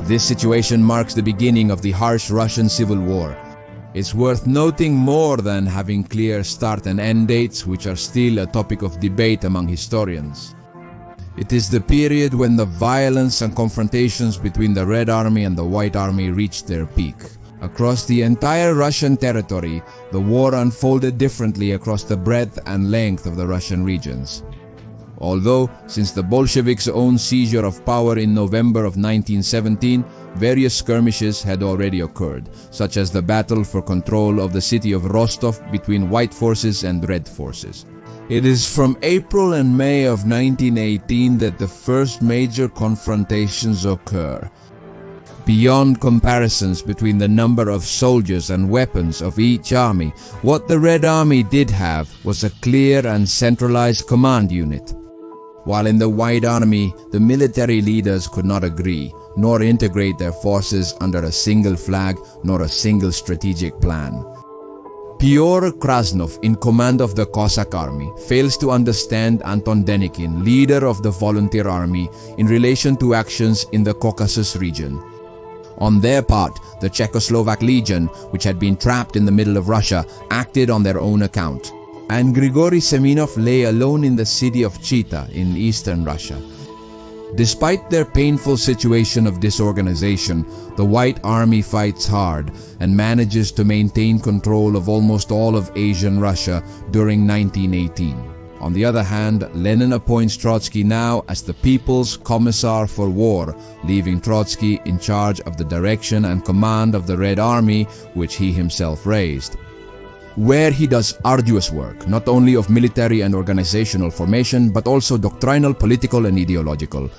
this situation marks the beginning of the harsh Russian Civil War. It's worth noting more than having clear start and end dates, which are still a topic of debate among historians. It is the period when the violence and confrontations between the Red Army and the White Army reached their peak. Across the entire Russian territory, the war unfolded differently across the breadth and length of the Russian regions. Although, since the Bolsheviks' own seizure of power in November of 1917, various skirmishes had already occurred, such as the battle for control of the city of Rostov between White forces and Red forces. It is from April and May of 1918 that the first major confrontations occur. Beyond comparisons between the number of soldiers and weapons of each army, what the Red Army did have was a clear and centralized command unit. While in the White Army, the military leaders could not agree, nor integrate their forces under a single flag, nor a single strategic plan. Pyotr Krasnov, in command of the Cossack army, fails to understand Anton Denikin, leader of the volunteer army, in relation to actions in the Caucasus region. On their part, the Czechoslovak Legion, which had been trapped in the middle of Russia, acted on their own account. And Grigory Semenov lay alone in the city of Chita in eastern Russia. Despite their painful situation of disorganization, the White Army fights hard and manages to maintain control of almost all of Asian Russia during 1918. On the other hand, Lenin appoints Trotsky now as the People's Commissar for War, leaving Trotsky in charge of the direction and command of the Red Army, which he himself raised, where he does arduous work, not only of military and organizational formation, but also doctrinal, political, and ideological.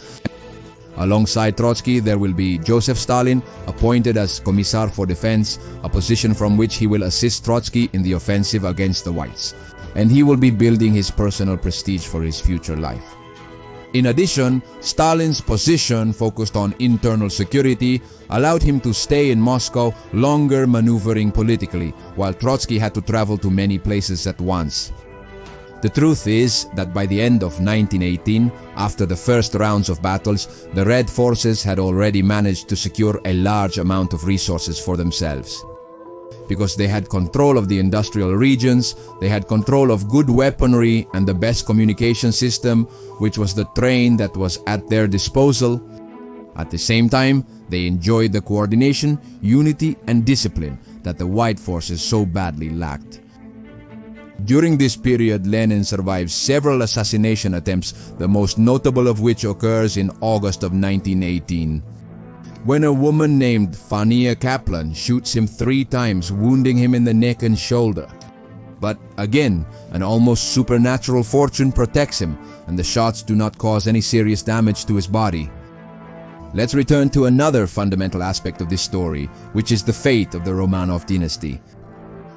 Alongside Trotsky, there will be Joseph Stalin, appointed as Commissar for Defense, a position from which he will assist Trotsky in the offensive against the Whites. And he will be building his personal prestige for his future life. In addition, Stalin's position focused on internal security allowed him to stay in Moscow longer, maneuvering politically, while Trotsky had to travel to many places at once. The truth is that by the end of 1918, after the first rounds of battles, the Red forces had already managed to secure a large amount of resources for themselves. Because they had control of the industrial regions, they had control of good weaponry and the best communication system, which was the train that was at their disposal. At the same time, they enjoyed the coordination, unity, and discipline that the White forces so badly lacked. During this period, Lenin survives several assassination attempts, the most notable of which occurs in August of 1918. When a woman named Fania Kaplan shoots him 3 times, wounding him in the neck and shoulder. But again, an almost supernatural fortune protects him, and the shots do not cause any serious damage to his body. Let's return to another fundamental aspect of this story, which is the fate of the Romanov dynasty.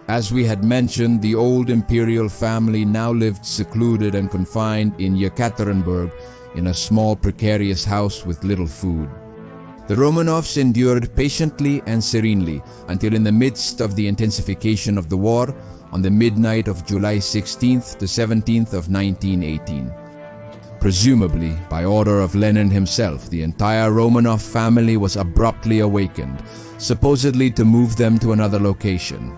As we had mentioned, the old imperial family now lived secluded and confined in Yekaterinburg in a small precarious house with little food. The Romanovs endured patiently and serenely until in the midst of the intensification of the war on the midnight of July 16th to 17th of 1918. Presumably, by order of Lenin himself, the entire Romanov family was abruptly awakened, supposedly to move them to another location.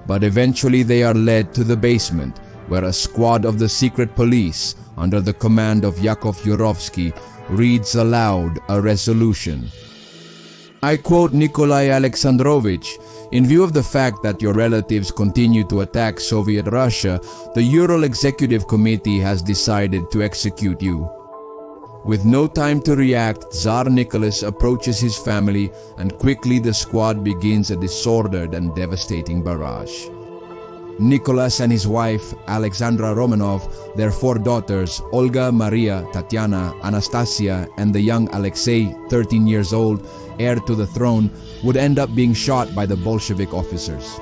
But eventually they are led to the basement, where a squad of the secret police, under the command of Yakov Yurovsky, reads aloud a resolution. I quote Nikolai Alexandrovich, "In view of the fact that your relatives continue to attack Soviet Russia, the Ural Executive Committee has decided to execute you." With no time to react, Tsar Nicholas approaches his family, and quickly the squad begins a disordered and devastating barrage. Nicholas and his wife, Alexandra Romanov, their 4 daughters, Olga, Maria, Tatiana, Anastasia, and the young Alexei, 13 years old, heir to the throne, would end up being shot by the Bolshevik officers.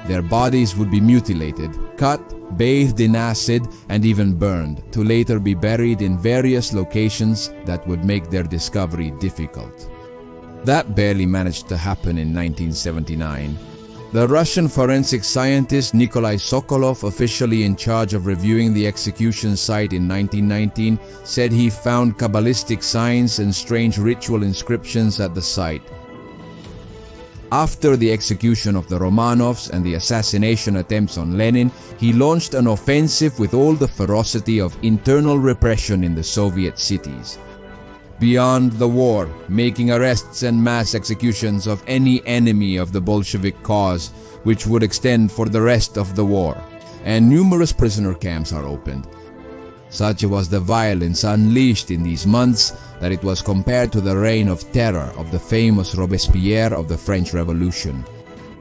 Their bodies would be mutilated, cut, bathed in acid, and even burned, to later be buried in various locations that would make their discovery difficult. That barely managed to happen in 1979. The Russian forensic scientist Nikolai Sokolov, officially in charge of reviewing the execution site in 1919, said he found Kabbalistic signs and strange ritual inscriptions at the site. After the execution of the Romanovs and the assassination attempts on Lenin, he launched an offensive with all the ferocity of internal repression in the Soviet cities. Beyond the war, making arrests and mass executions of any enemy of the Bolshevik cause, which would extend for the rest of the war, and numerous prisoner camps are opened. Such was the violence unleashed in these months that it was compared to the reign of terror of the famous Robespierre of the French Revolution,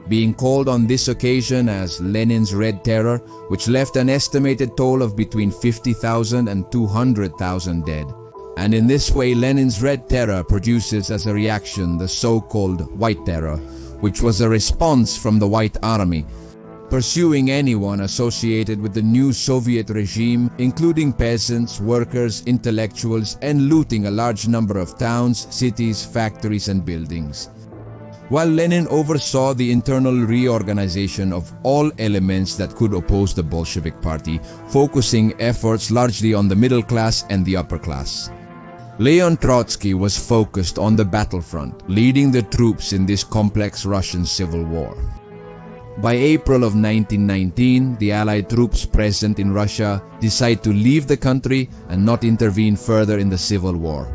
being called on this occasion as Lenin's Red Terror, which left an estimated toll of between 50,000 and 200,000 dead. And in this way, Lenin's Red Terror produces as a reaction the so-called White Terror, which was a response from the White Army, pursuing anyone associated with the new Soviet regime, including peasants, workers, intellectuals, and looting a large number of towns, cities, factories, and buildings. While Lenin oversaw the internal reorganization of all elements that could oppose the Bolshevik Party, focusing efforts largely on the middle class and the upper class. Leon Trotsky was focused on the battlefront, leading the troops in this complex Russian civil war. By April of 1919, the Allied troops present in Russia decide to leave the country and not intervene further in the civil war.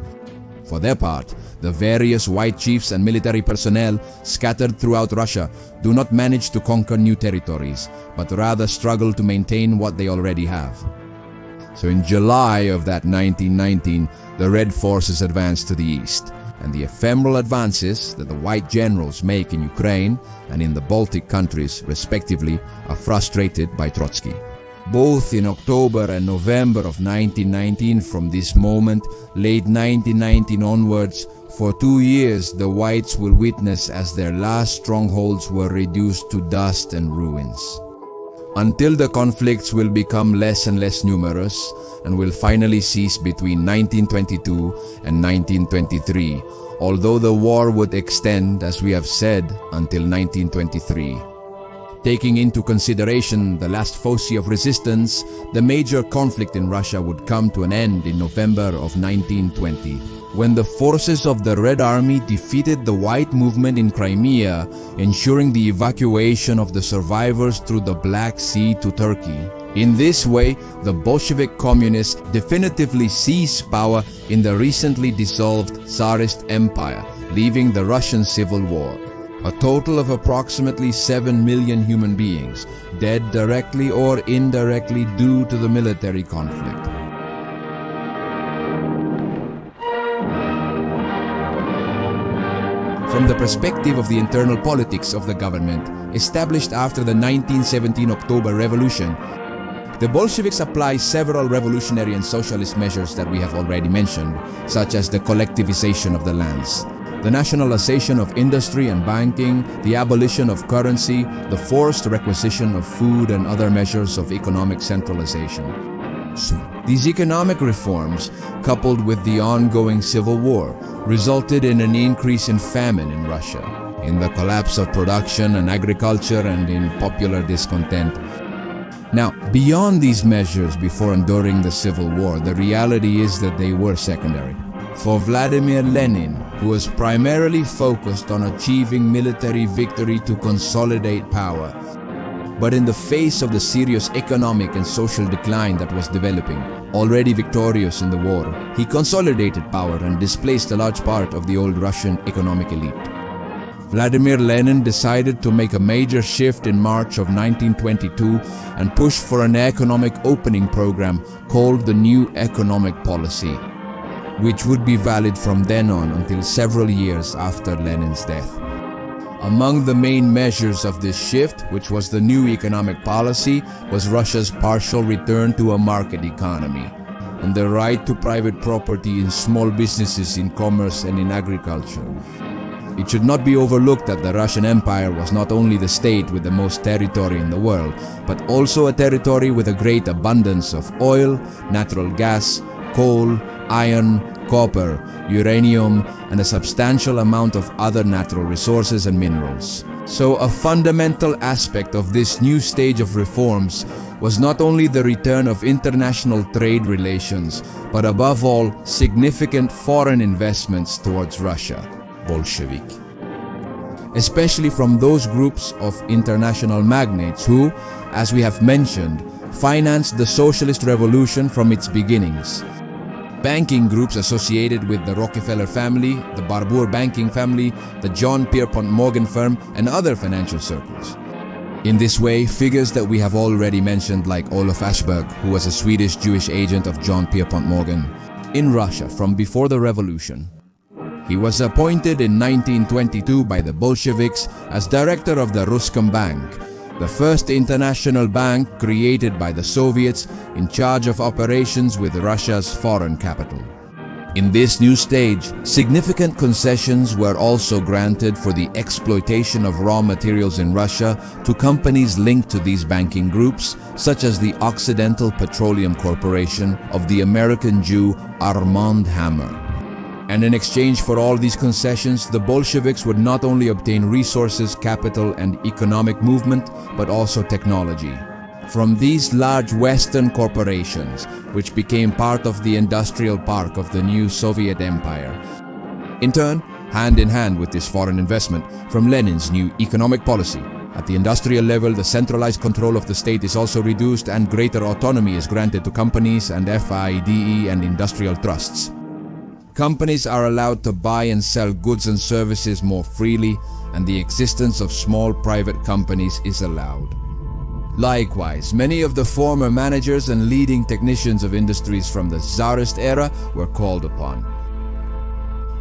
For their part, the various white chiefs and military personnel scattered throughout Russia do not manage to conquer new territories, but rather struggle to maintain what they already have. So in July of that 1919, the Red forces advance to the east, and the ephemeral advances that the white generals make in Ukraine and in the Baltic countries, respectively, are frustrated by Trotsky. Both in October and November of 1919, from this moment, late 1919 onwards, for 2 years the whites will witness as their last strongholds were reduced to dust and ruins, until the conflicts will become less and less numerous and will finally cease between 1922 and 1923, although the war would extend, as we have said, until 1923. Taking into consideration the last foci of resistance, the major conflict in Russia would come to an end in November of 1920, when the forces of the Red Army defeated the White movement in Crimea, ensuring the evacuation of the survivors through the Black Sea to Turkey. In this way, the Bolshevik communists definitively seized power in the recently dissolved Tsarist Empire, leaving the Russian Civil War. A total of approximately 7 million human beings, dead directly or indirectly due to the military conflict. From the perspective of the internal politics of the government, established after the 1917 October Revolution, the Bolsheviks apply several revolutionary and socialist measures that we have already mentioned, such as the collectivization of the lands, the nationalization of industry and banking, the abolition of currency, the forced requisition of food, and other measures of economic centralization. These economic reforms, coupled with the ongoing civil war, resulted in an increase in famine in Russia, in the collapse of production and agriculture, and in popular discontent. Now, beyond these measures before and during the Civil War, the reality is that they were secondary. For Vladimir Lenin, who was primarily focused on achieving military victory to consolidate power, but in the face of the serious economic and social decline that was developing, already victorious in the war, he consolidated power and displaced a large part of the old Russian economic elite. Vladimir Lenin decided to make a major shift in March of 1922 and push for an economic opening program called the New Economic Policy, which would be valid from then on until several years after Lenin's death. Among the main measures of this shift, which was the new economic policy, was Russia's partial return to a market economy and the right to private property in small businesses in commerce and in agriculture. It should not be overlooked that the Russian Empire was not only the state with the most territory in the world, but also a territory with a great abundance of oil, natural gas, coal, iron, copper, uranium, and a substantial amount of other natural resources and minerals. So a fundamental aspect of this new stage of reforms was not only the return of international trade relations, but above all, significant foreign investments towards Russia, Bolshevik. Especially from those groups of international magnates who, as we have mentioned, financed the socialist revolution from its beginnings. Banking groups associated with the Rockefeller family, the Barbour banking family, the John Pierpont Morgan firm, and other financial circles. In this way, figures that we have already mentioned, like Olof Ashberg, who was a Swedish Jewish agent of John Pierpont Morgan in Russia from before the revolution. He was appointed in 1922 by the Bolsheviks as director of the Ruscombank, the first international bank created by the Soviets in charge of operations with Russia's foreign capital. In this new stage, significant concessions were also granted for the exploitation of raw materials in Russia to companies linked to these banking groups, such as the Occidental Petroleum Corporation of the American Jew Armand Hammer. And in exchange for all these concessions, the Bolsheviks would not only obtain resources, capital, and economic movement, but also technology from these large Western corporations, which became part of the industrial park of the new Soviet Empire. In turn, hand in hand with this foreign investment from Lenin's new economic policy, at the industrial level, the centralized control of the state is also reduced and greater autonomy is granted to companies and FIDE and industrial trusts. Companies are allowed to buy and sell goods and services more freely, and the existence of small private companies is allowed. Likewise, many of the former managers and leading technicians of industries from the Tsarist era were called upon.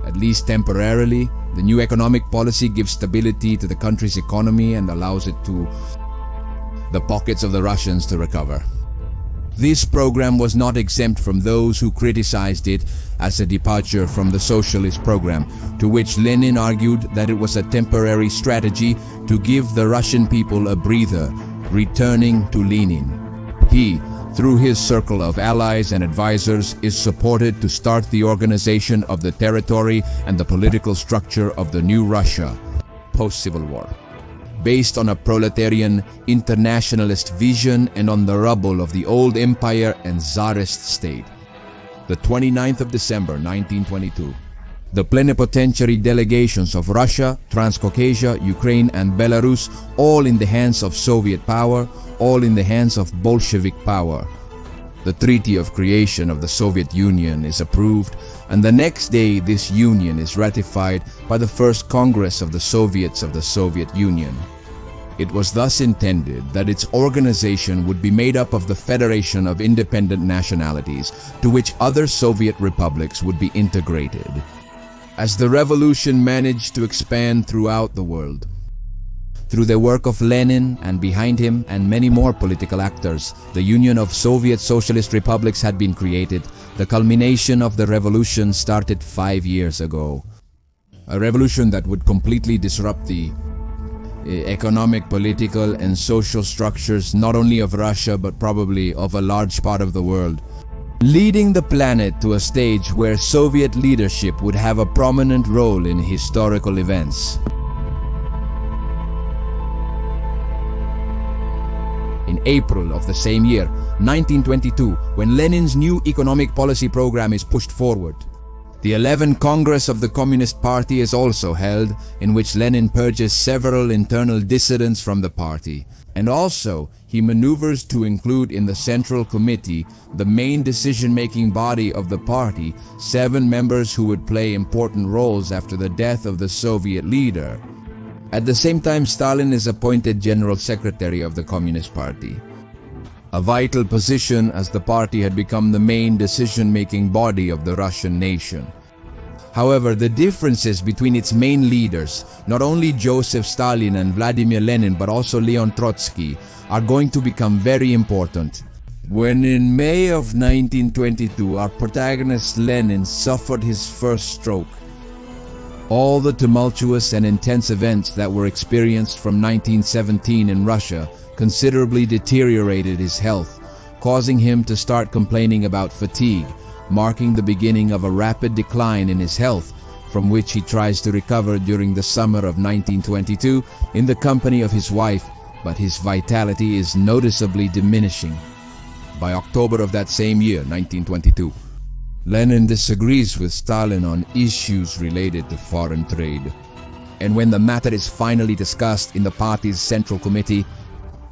At least temporarily, the new economic policy gives stability to the country's economy and allows it to the pockets of the Russians to recover. This program was not exempt from those who criticized it as a departure from the socialist program, to which Lenin argued that it was a temporary strategy to give the Russian people a breather, returning to Lenin. He, through his circle of allies and advisors, is supported to start the organization of the territory and the political structure of the new Russia, post-Civil War, based on a proletarian internationalist vision and on the rubble of the old empire and Tsarist state. The 29th of December 1922, the plenipotentiary delegations of Russia, Transcaucasia, Ukraine, and Belarus, all in the hands of Soviet power, all in the hands of Bolshevik power. The Treaty of Creation of the Soviet Union is approved, and the next day this union is ratified by the First Congress of the Soviets of the Soviet Union. It was thus intended that its organization would be made up of the Federation of Independent Nationalities, to which other Soviet republics would be integrated. As the revolution managed to expand throughout the world, through the work of Lenin and behind him and many more political actors, the Union of Soviet Socialist Republics had been created. The culmination of the revolution started 5 years ago. A revolution that would completely disrupt the economic, political, and social structures not only of Russia but probably of a large part of the world, leading the planet to a stage where Soviet leadership would have a prominent role in historical events. In April of the same year, 1922, when Lenin's new economic policy program is pushed forward, the 11th Congress of the Communist Party is also held, in which Lenin purges several internal dissidents from the party. And also, he maneuvers to include in the Central Committee, the main decision-making body of the party, 7 members who would play important roles after the death of the Soviet leader. At the same time, Stalin is appointed General Secretary of the Communist Party, a vital position as the party had become the main decision-making body of the Russian nation. However, the differences between its main leaders, not only Joseph Stalin and Vladimir Lenin but also Leon Trotsky, are going to become very important. When in May of 1922 our protagonist Lenin suffered his first stroke, all the tumultuous and intense events that were experienced from 1917 in Russia considerably deteriorated his health, causing him to start complaining about fatigue, marking the beginning of a rapid decline in his health, from which he tries to recover during the summer of 1922 in the company of his wife, but his vitality is noticeably diminishing. By October of that same year, 1922, Lenin disagrees with Stalin on issues related to foreign trade. And when the matter is finally discussed in the party's Central Committee,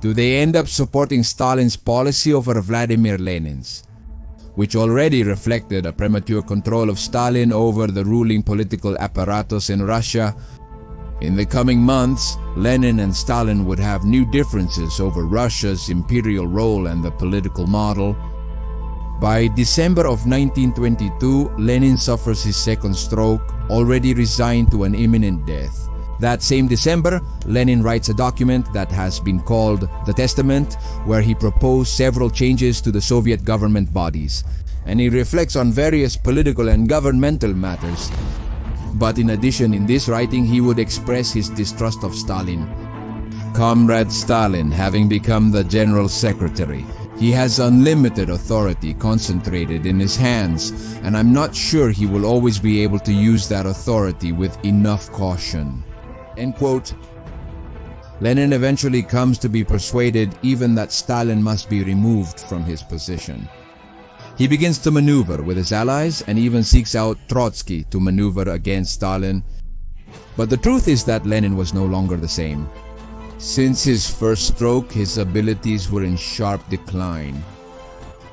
do they end up supporting Stalin's policy over Vladimir Lenin's, which already reflected a premature control of Stalin over the ruling political apparatus in Russia. In the coming months, Lenin and Stalin would have new differences over Russia's imperial role and the political model. By December of 1922, Lenin suffers his second stroke, already resigned to an imminent death. That same December, Lenin writes a document that has been called the Testament, where he proposed several changes to the Soviet government bodies, and he reflects on various political and governmental matters. But in addition, in this writing, he would express his distrust of Stalin. Comrade Stalin, having become the General Secretary, he has unlimited authority concentrated in his hands, and I'm not sure he will always be able to use that authority with enough caution. End quote. Lenin eventually comes to be persuaded even that Stalin must be removed from his position. He begins to maneuver with his allies and even seeks out Trotsky to maneuver against Stalin. But the truth is that Lenin was no longer the same. Since his first stroke, his abilities were in sharp decline.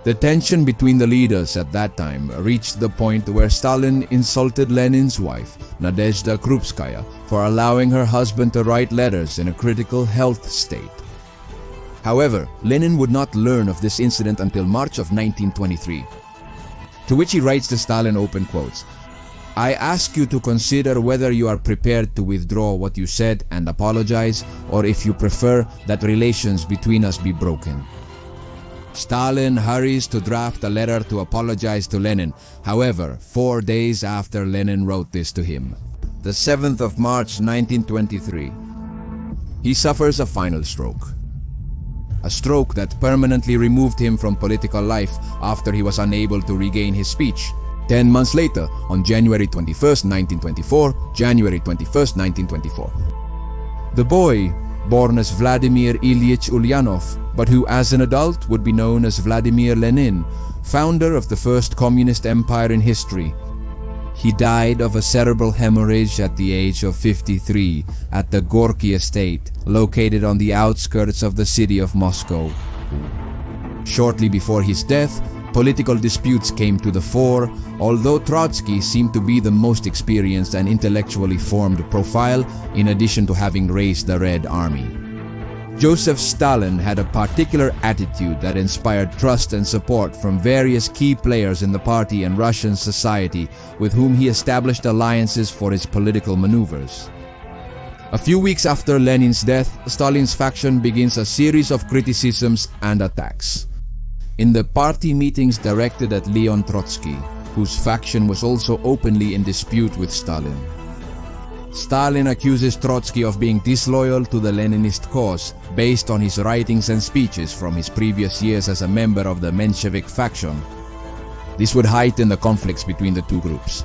The tension between the leaders at that time reached the point where Stalin insulted Lenin's wife, Nadezhda Krupskaya, for allowing her husband to write letters in a critical health state. However, Lenin would not learn of this incident until March of 1923, to which he writes to Stalin, open quotes, "I ask you to consider whether you are prepared to withdraw what you said and apologize, or if you prefer that relations between us be broken." Stalin hurries to draft a letter to apologize to Lenin. However, 4 days after Lenin wrote this to him, the 7th of March 1923, he suffers a final stroke. A stroke that permanently removed him from political life after he was unable to regain his speech. 10 months later, on January 21st, 1924, the boy, born as Vladimir Ilyich Ulyanov, but who as an adult would be known as Vladimir Lenin, founder of the first communist empire in history. He died of a cerebral hemorrhage at the age of 53 at the Gorky estate, located on the outskirts of the city of Moscow. Shortly before his death, political disputes came to the fore, although Trotsky seemed to be the most experienced and intellectually formed profile, in addition to having raised the Red Army. Joseph Stalin had a particular attitude that inspired trust and support from various key players in the party and Russian society, with whom he established alliances for his political maneuvers. A few weeks after Lenin's death, Stalin's faction begins a series of criticisms and attacks. In the party meetings directed at Leon Trotsky, whose faction was also openly in dispute with Stalin, Stalin accuses Trotsky of being disloyal to the Leninist cause based on his writings and speeches from his previous years as a member of the Menshevik faction. This would heighten the conflicts between the two groups.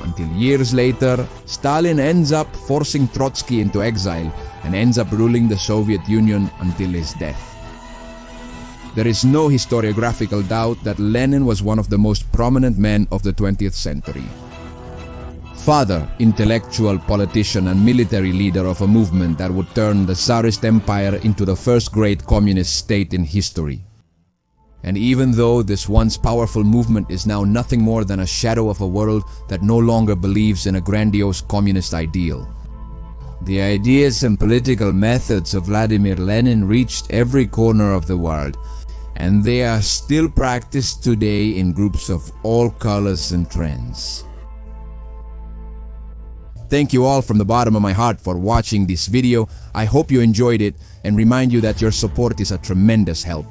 Until years later, Stalin ends up forcing Trotsky into exile and ends up ruling the Soviet Union until his death. There is no historiographical doubt that Lenin was one of the most prominent men of the 20th century. Father, intellectual, politician, and military leader of a movement that would turn the Tsarist Empire into the first great communist state in history. And even though this once powerful movement is now nothing more than a shadow of a world that no longer believes in a grandiose communist ideal, the ideas and political methods of Vladimir Lenin reached every corner of the world, and they are still practiced today in groups of all colors and trends. Thank you all from the bottom of my heart for watching this video. I hope you enjoyed it and remind you that your support is a tremendous help.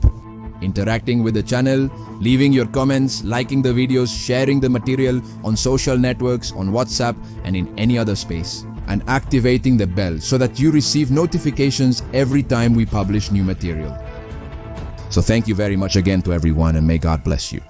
Interacting with the channel, leaving your comments, liking the videos, sharing the material on social networks, on WhatsApp, and in any other space, and activating the bell so that you receive notifications every time we publish new material. So thank you very much again to everyone, and may God bless you.